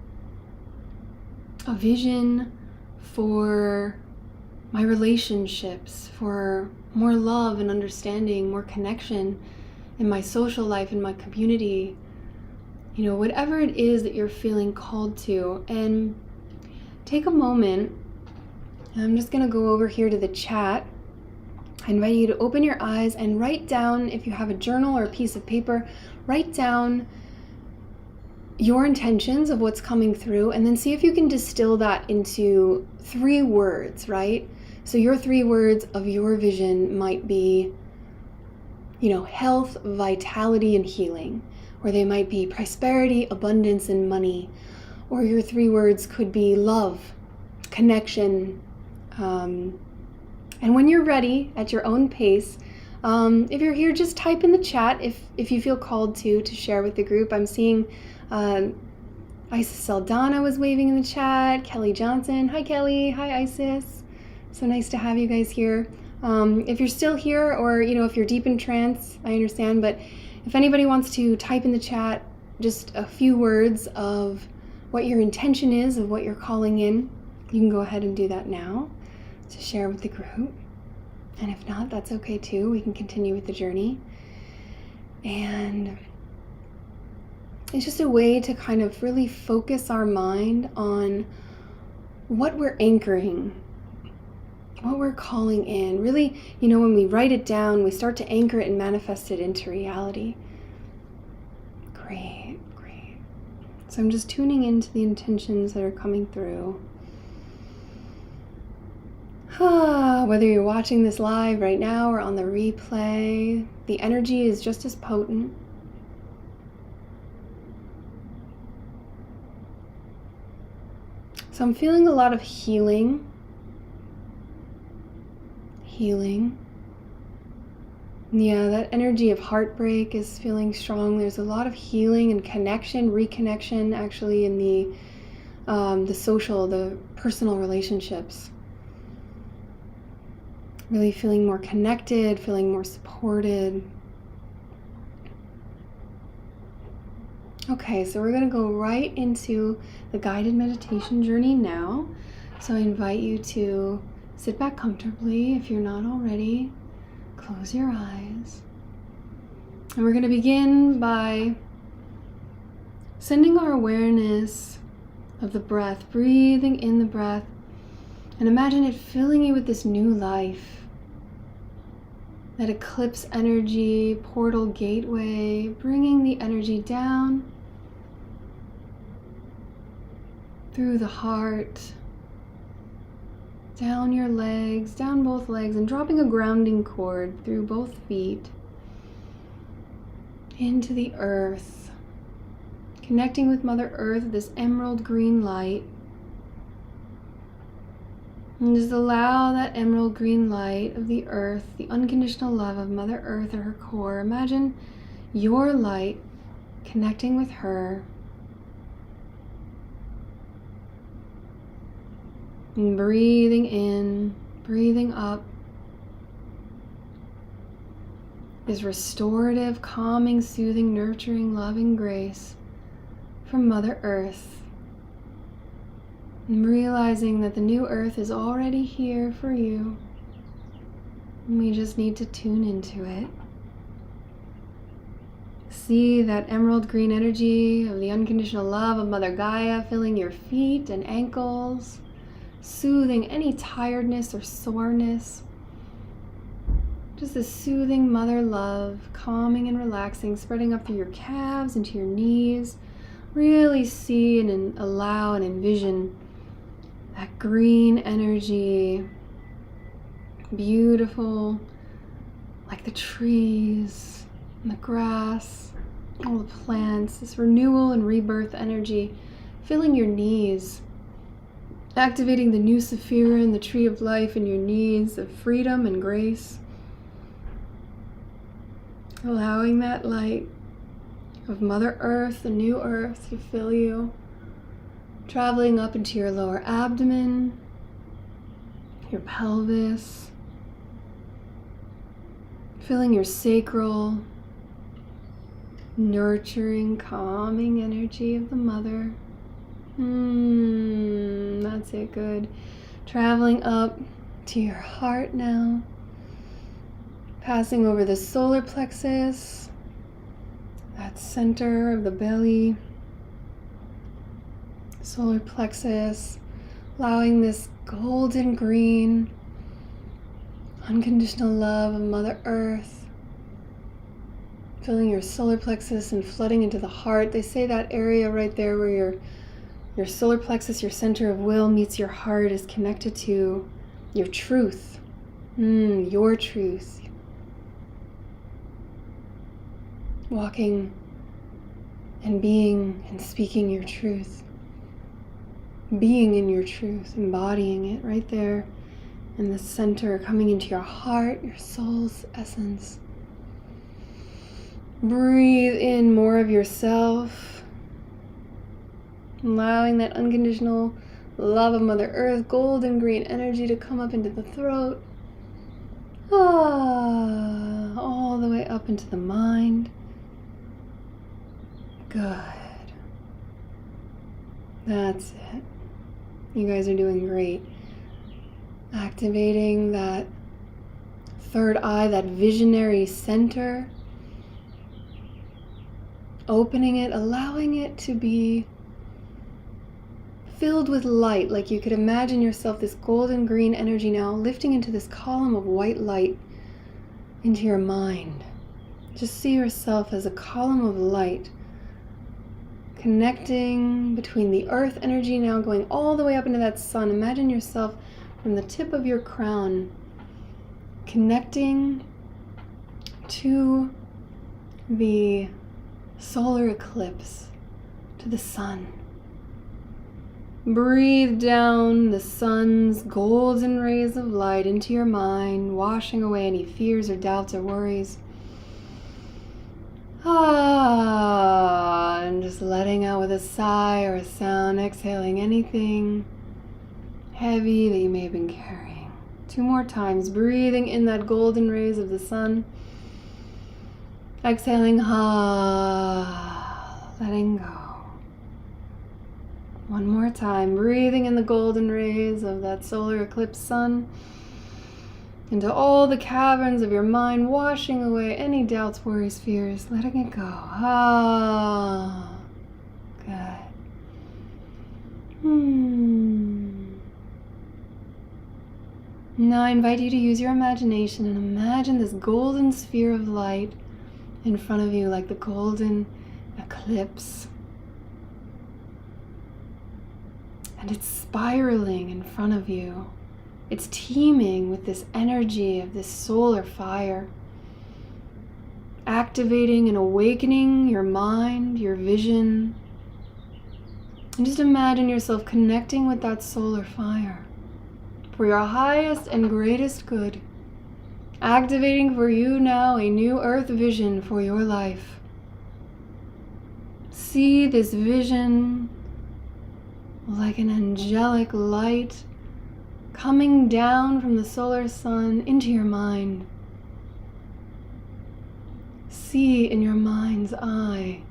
A: a vision for my relationships, for more love and understanding, more connection in my social life, in my community. You know, whatever it is that you're feeling called to. And take a moment. I'm just going to go over here to the chat. I invite you to open your eyes and write down, if you have a journal or a piece of paper, write down your intentions of what's coming through, and then see if you can distill that into 3 words, right? So your 3 words of your vision might be, health, vitality, and healing. Or they might be prosperity, abundance, and money. Or your 3 words could be love, connection. And when you're ready, at your own pace, if you're here, just type in the chat if you feel called to share with the group. I'm seeing Isis Saldana was waving in the chat. Kelly Johnson. Hi, Kelly. Hi, Isis. So nice to have you guys here. If you're still here, or if you're deep in trance, I understand. But if anybody wants to type in the chat just a few words of what your intention is, of what you're calling in, you can go ahead and do that now to share with the group. And if not, that's okay too. We can continue with the journey. And it's just a way to kind of really focus our mind on what we're anchoring, what we're calling in. Really, when we write it down, we start to anchor it and manifest it into reality. Great, great. So I'm just tuning into the intentions that are coming through. Whether you're watching this live right now or on the replay, the energy is just as potent. So I'm feeling a lot of healing. Yeah, that energy of heartbreak is feeling strong. There's a lot of healing and connection, reconnection, actually, in the social, the personal relationships. Really feeling more connected, feeling more supported. Okay, so we're going to go right into the guided meditation journey now. So I invite you to sit back comfortably if you're not already. Close your eyes. And we're going to begin by sending our awareness of the breath, breathing in the breath, and imagine it filling you with this new life. That eclipse energy, portal gateway, bringing the energy down through the heart, down your legs, down both legs, and dropping a grounding cord through both feet into the earth, connecting with Mother Earth, this emerald green light. And just allow that emerald green light of the earth, the unconditional love of Mother Earth at her core. Imagine your light connecting with her. And breathing in, breathing up. This restorative, calming, soothing, nurturing, loving grace from Mother Earth. And realizing that the new earth is already here for you. And we just need to tune into it. See that emerald green energy of the unconditional love of Mother Gaia filling your feet and ankles, soothing any tiredness or soreness. Just this soothing mother love, calming and relaxing, spreading up through your calves into your knees. Really see and allow and envision that green energy, beautiful, like the trees and the grass, all the plants, this renewal and rebirth energy filling your knees, activating the new Sephira and the tree of life in your knees of freedom and grace, allowing that light of Mother Earth, the new earth, to fill you, traveling up into your lower abdomen, your pelvis, filling your sacral, nurturing, calming energy of the mother. That's it, good. Traveling up to your heart now, passing over the solar plexus, that center of the belly, solar plexus, allowing this golden green unconditional love of Mother Earth filling your solar plexus and flooding into the heart. They say that area right there where your solar plexus, your center of will, meets your heart is connected to your truth. Your truth. Walking and being and speaking your truth. Being in your truth, embodying it right there in the center, coming into your heart, your soul's essence. Breathe in more of yourself, allowing that unconditional love of Mother Earth, golden green energy to come up into the throat, all the way up into the mind. Good. That's it. You guys are doing great. Activating that third eye, that visionary center. Opening it, allowing it to be filled with light, like you could imagine yourself, this golden green energy now lifting into this column of white light into your mind. Just see yourself as a column of light connecting between the earth energy now going all the way up into that sun. Imagine yourself from the tip of your crown connecting to the solar eclipse, to the sun. Breathe down the sun's golden rays of light into your mind, washing away any fears or doubts or worries. And just letting out with a sigh or a sound, exhaling anything heavy that you may have been carrying. 2 more times, breathing in that golden rays of the sun. Exhaling, letting go. 1 more time, breathing in the golden rays of that solar eclipse sun into all the caverns of your mind, washing away any doubts, worries, fears, letting it go. Good. Now I invite you to use your imagination and imagine this golden sphere of light in front of you, like the golden eclipse. And it's spiraling in front of you. It's teeming with this energy of this solar fire, activating and awakening your mind, your vision. And just imagine yourself connecting with that solar fire, for your highest and greatest good. Activating for you now a new earth vision for your life. See this vision like an angelic light coming down from the solar sun into your mind. See in your mind's eye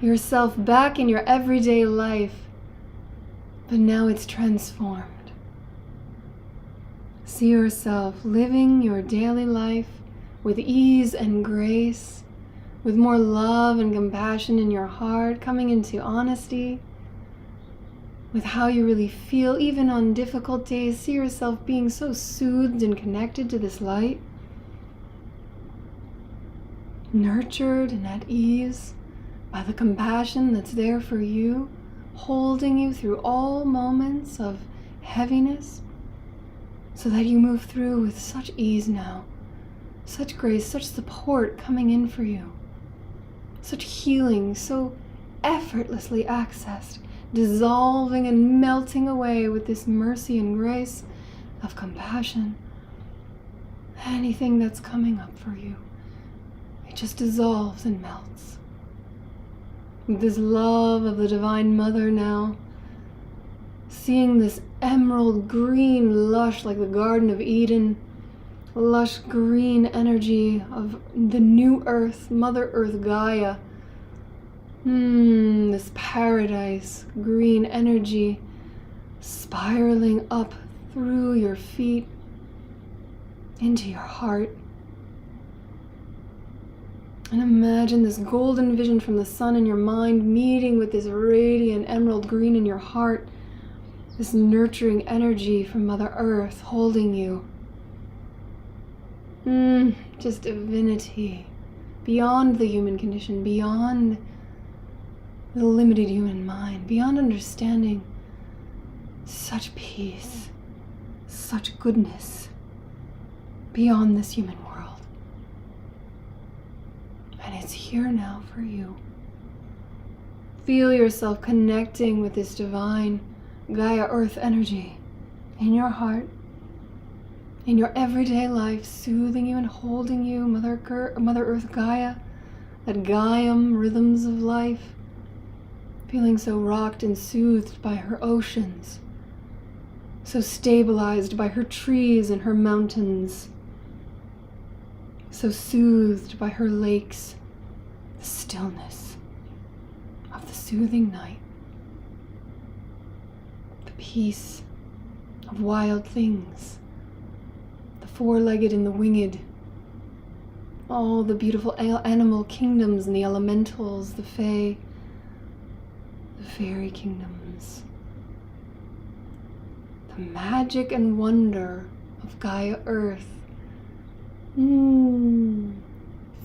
A: yourself back in your everyday life, but now it's transformed. See yourself living your daily life with ease and grace, with more love and compassion in your heart, coming into honesty with how you really feel, even on difficult days. See yourself being so soothed and connected to this light, nurtured and at ease by the compassion that's there for you, holding you through all moments of heaviness, so that you move through with such ease now, such grace, such support coming in for you, such healing, so effortlessly accessed, dissolving and melting away with this mercy and grace of compassion. Anything that's coming up for you, it just dissolves and melts. With this love of the Divine Mother now, seeing this emerald green lush like the Garden of Eden, lush green energy of the new earth, Mother Earth Gaia. This paradise green energy spiraling up through your feet into your heart. And imagine this golden vision from the sun in your mind meeting with this radiant emerald green in your heart. This nurturing energy from Mother Earth holding you. Just divinity. Beyond the human condition, beyond the limited human mind, beyond understanding. Such peace, such goodness, beyond this human world. And it's here now for you. Feel yourself connecting with this divine Gaia Earth energy in your heart, in your everyday life, soothing you and holding you, Mother Earth Gaia, that Gaiam rhythms of life, feeling so rocked and soothed by her oceans, so stabilized by her trees and her mountains, so soothed by her lakes, the stillness of the soothing night, the peace of wild things, the four-legged and the winged, all the beautiful animal kingdoms and the elementals, the fae, the fairy kingdoms, the magic and wonder of Gaia Earth.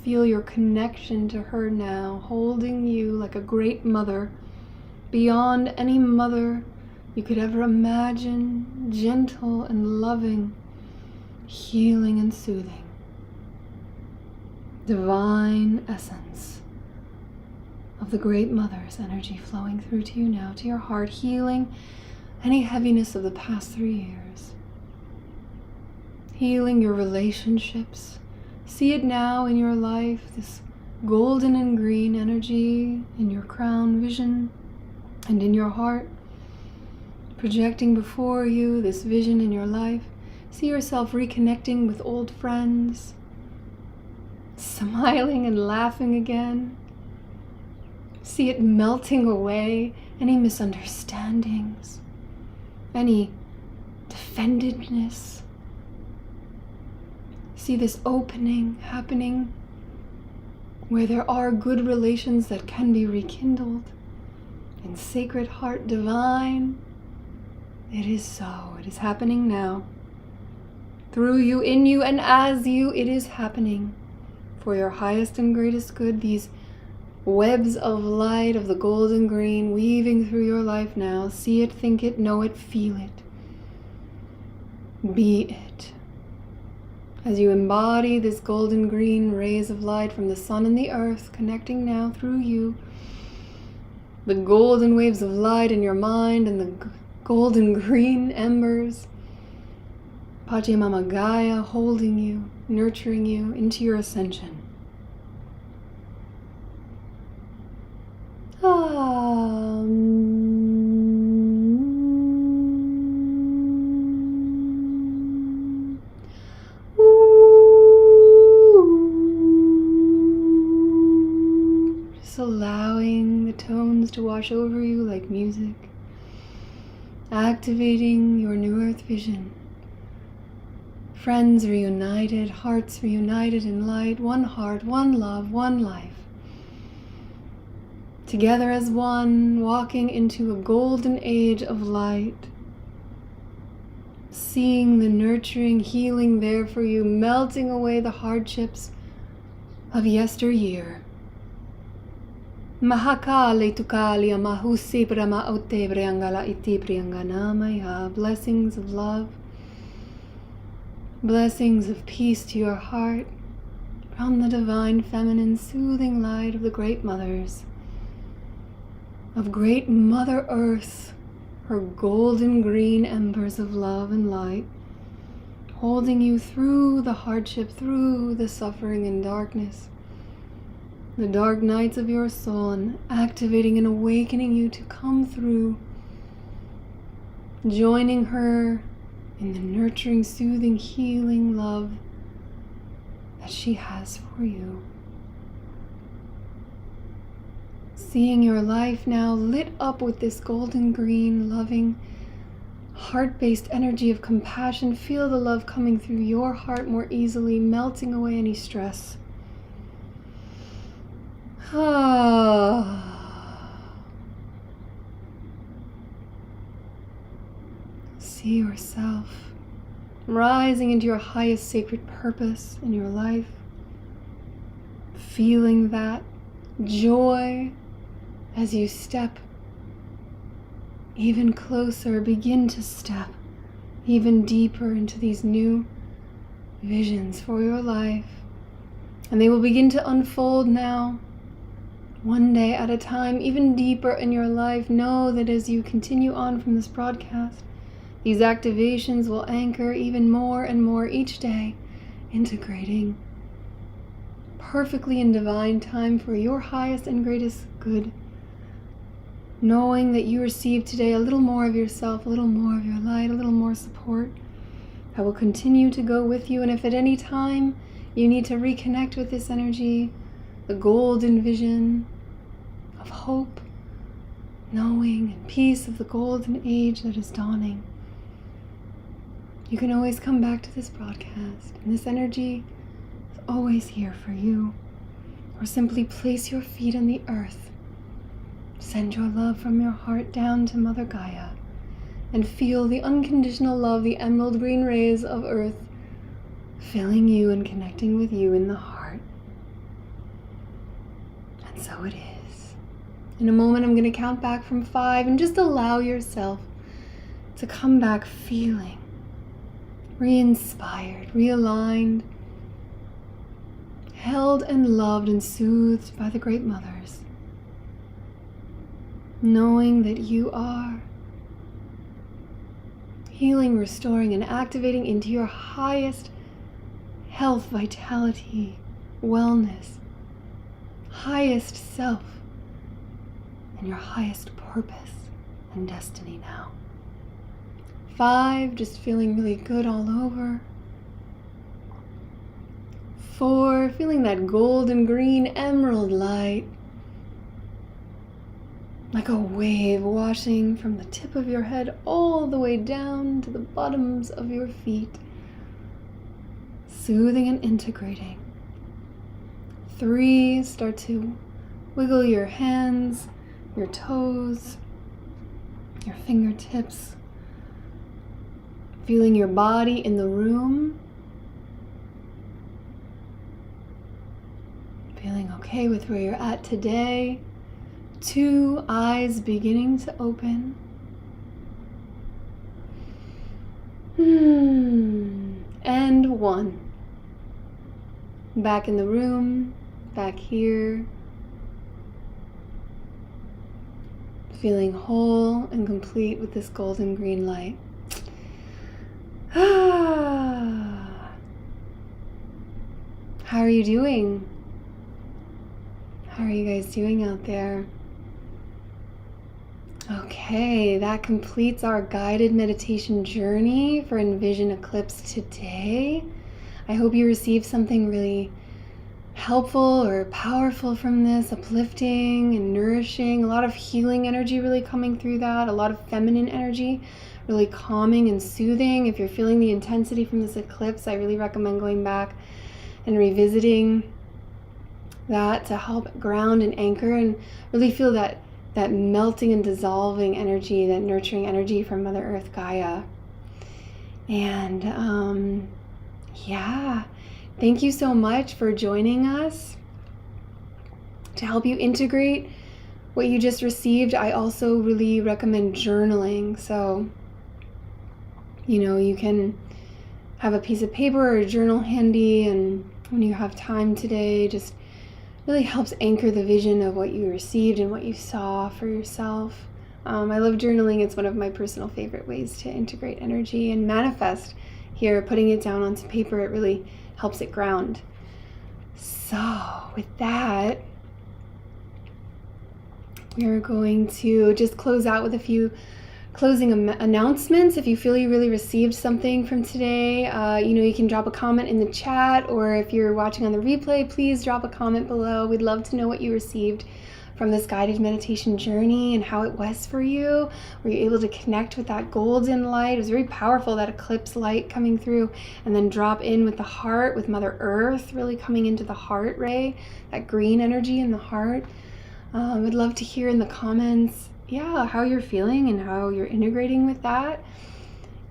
A: Feel your connection to her now, holding you like a great mother, beyond any mother you could ever imagine, gentle and loving, healing and soothing. Divine essence of the Great Mother's energy flowing through to you now, to your heart, healing any heaviness of the past 3 years. Healing your relationships. See it now in your life, this golden and green energy in your crown vision and in your heart, projecting before you this vision in your life. See yourself reconnecting with old friends, smiling and laughing again. See it melting away any misunderstandings, any defendedness. See this opening happening where there are good relations that can be rekindled. In Sacred Heart Divine, it is so. It is happening now. Through you, in you, and as you, it is happening. For your highest and greatest good, these webs of light of the golden green weaving through your life now. See it, think it, know it, feel it. Be it. As you embody this golden green rays of light from the sun and the earth, connecting now through you, the golden waves of light in your mind and the golden green embers Mother Gaia holding you, nurturing you into your ascension. Just allowing the tones to wash over you like music, activating your new earth vision. Friends reunited, hearts reunited in light, one heart, one love, one life. Together as one, walking into a golden age of light. Seeing the nurturing, healing there for you, melting away the hardships of yesteryear. Mahakali tukali amahusi brama ote briangala iti brianganamaya. Blessings of love. Blessings of peace to your heart from the divine feminine soothing light of the great mothers, of great Mother Earth, her golden green embers of love and light, holding you through the hardship, through the suffering and darkness, the dark nights of your soul, and activating and awakening you to come through, joining her in the nurturing, soothing, healing love that she has for you. Seeing your life now lit up with this golden green, loving, heart-based energy of compassion. Feel the love coming through your heart more easily, melting away any stress. See yourself rising into your highest sacred purpose in your life, feeling that joy as you step even closer, begin to step even deeper into these new visions for your life. And they will begin to unfold now, one day at a time, even deeper in your life. Know that as you continue on from this broadcast, these activations will anchor even more and more each day, integrating perfectly in divine time for your highest and greatest good. Knowing that you received today a little more of yourself, a little more of your light, a little more support that will continue to go with you. And if at any time you need to reconnect with this energy, the golden vision of hope, knowing and peace of the golden age that is dawning, you can always come back to this broadcast, and this energy is always here for you. Or simply place your feet on the earth. Send your love from your heart down to Mother Gaia, and feel the unconditional love, the emerald green rays of earth, filling you and connecting with you in the heart. And so it is. In a moment, I'm going to count back from 5, and just allow yourself to come back feeling re-inspired, realigned, held and loved and soothed by the great mothers, knowing that you are healing, restoring, and activating into your highest health, vitality, wellness, highest self, and your highest purpose and destiny now. 5, just feeling really good all over. 4, feeling that golden green emerald light, like a wave washing from the tip of your head all the way down to the bottoms of your feet, soothing and integrating. 3, start to wiggle your hands, your toes, your fingertips, feeling your body in the room, feeling okay with where you're at today. 2, eyes beginning to open. And 1. Back in the room, back here, feeling whole and complete with this golden green light. are you doing? How are you guys doing out there? Okay, that completes our guided meditation journey for Envision Eclipse today. I hope you received something really helpful or powerful from this, uplifting and nourishing. A lot of healing energy really coming through that, a lot of feminine energy, really calming and soothing. If you're feeling the intensity from this eclipse, I really recommend going back and revisiting that to help ground and anchor and really feel that melting and dissolving energy, that nurturing energy from Mother Earth Gaia. And thank you so much for joining us. To help you integrate what you just received, I also really recommend journaling. So, you can have a piece of paper or a journal handy, and when you have time today, just really helps anchor the vision of what you received and what you saw for yourself. I love journaling. It's one of my personal favorite ways to integrate energy and manifest. Here, putting it down onto paper, it really helps it ground. So with that, we're going to just close out with a few closing announcements. If you feel you really received something from today, you can drop a comment in the chat, or if you're watching on the replay, please drop a comment below. We'd love to know what you received from this guided meditation journey and how it was for you. Were you able to connect with that golden light? It was very powerful, that eclipse light coming through, and then drop in with the heart, with Mother Earth really coming into the heart ray, that green energy in the heart. We'd love to hear in the comments how you're feeling and how you're integrating with that.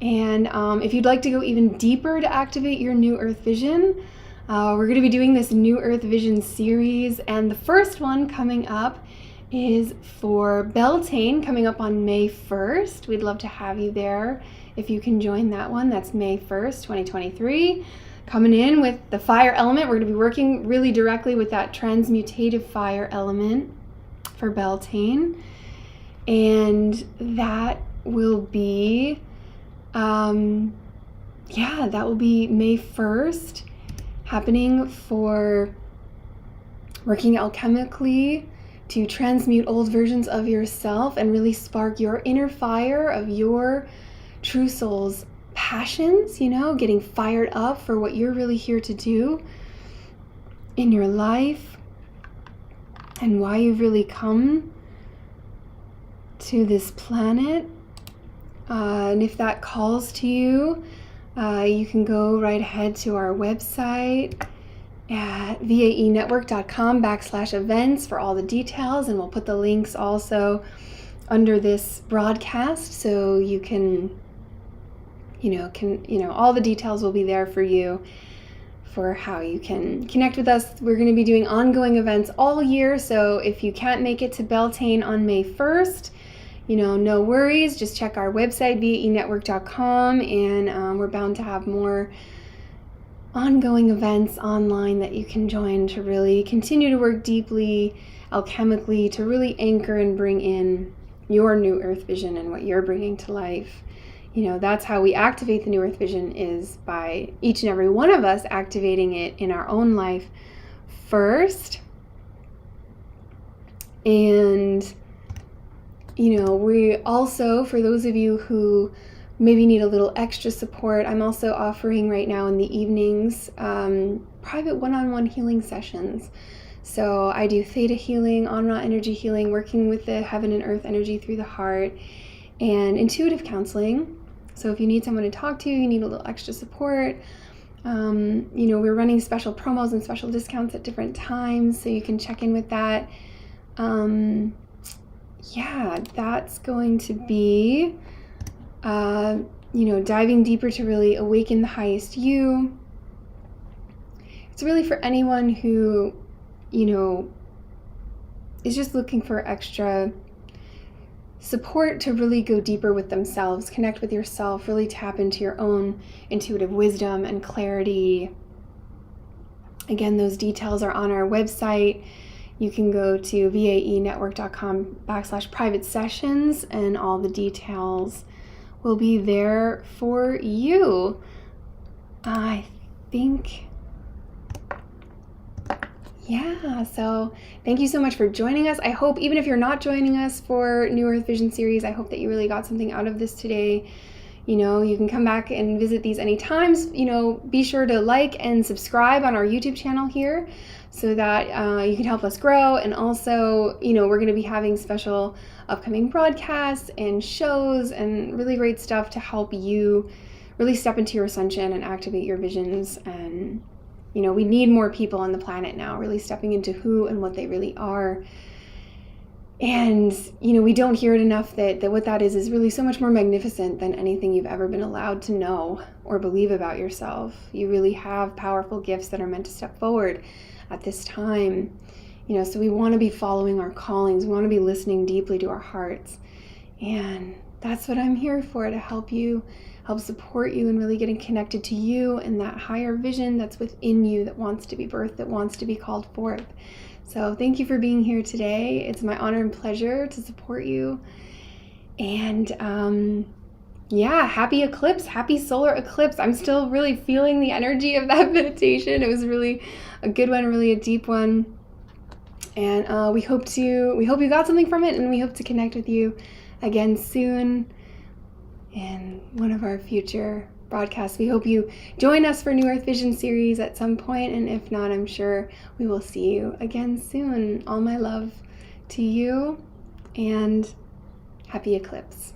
A: And if you'd like to go even deeper to activate your New Earth Vision, we're going to be doing this New Earth Vision series, and the first one coming up is for Beltane, coming up on May 1st. We'd love to have you there if you can join that one. That's May 1st, 2023. Coming in with the fire element, we're going to be working really directly with that transmutative fire element for Beltane. And that will be, that will be May 1st, happening for working alchemically to transmute old versions of yourself and really spark your inner fire of your true soul's passions, getting fired up for what you're really here to do in your life and why you've really come to this planet. And if that calls to you, you can go right ahead to our website at vaenetwork.com/events for all the details, and we'll put the links also under this broadcast, so you can all the details will be there for you for how you can connect with us. We're going to be doing ongoing events all year, so if you can't make it to Beltane on May 1st, no worries. Just check our website, vaenetwork.com, and we're bound to have more ongoing events online that you can join to really continue to work deeply, alchemically, to really anchor and bring in your New Earth Vision and what you're bringing to life. That's how we activate the New Earth Vision, is by each and every one of us activating it in our own life first. And we also, for those of you who maybe need a little extra support, I'm also offering right now in the evenings private one-on-one healing sessions. So I do theta healing, on-raw energy healing, working with the heaven and earth energy through the heart, and intuitive counseling. So if you need someone to talk to, you need a little extra support, we're running special promos and special discounts at different times, so you can check in with that. That's going to be, diving deeper to really awaken the highest you. It's really for anyone who, is just looking for extra support to really go deeper with themselves, connect with yourself, really tap into your own intuitive wisdom and clarity. Again, those details are on our website. You can go to vaenetwork.com/private sessions, and all the details will be there for you. I think Yeah, so thank you so much for joining us. I hope, even if you're not joining us for New Earth Vision series, I hope that you really got something out of this today. You know, you can come back and visit these anytime. You know, be sure to like and subscribe on our YouTube channel here so that you can help us grow. And also, you know, we're going to be having special upcoming broadcasts and shows and really great stuff to help you really step into your ascension and activate your visions. And you know, we need more people on the planet now really stepping into who and what they really are. And, you know, we don't hear it enough that what that is really so much more magnificent than anything you've ever been allowed to know or believe about yourself. You really have powerful gifts that are meant to step forward at this time. You know, so we want to be following our callings. We want to be listening deeply to our hearts. And that's what I'm here for, to help you, help support you in really getting connected to you and that higher vision that's within you that wants to be birthed, that wants to be called forth. So thank you for being here today. It's my honor and pleasure to support you. And yeah, happy eclipse, happy solar eclipse. I'm still really feeling the energy of that meditation. It was really a good one, really a deep one. And we hope you got something from it, and we hope to connect with you again soon in one of our future broadcasts. We hope you join us for New Earth Vision series at some point, and if not, I'm sure we will see you again soon. All my love to you, and happy eclipse.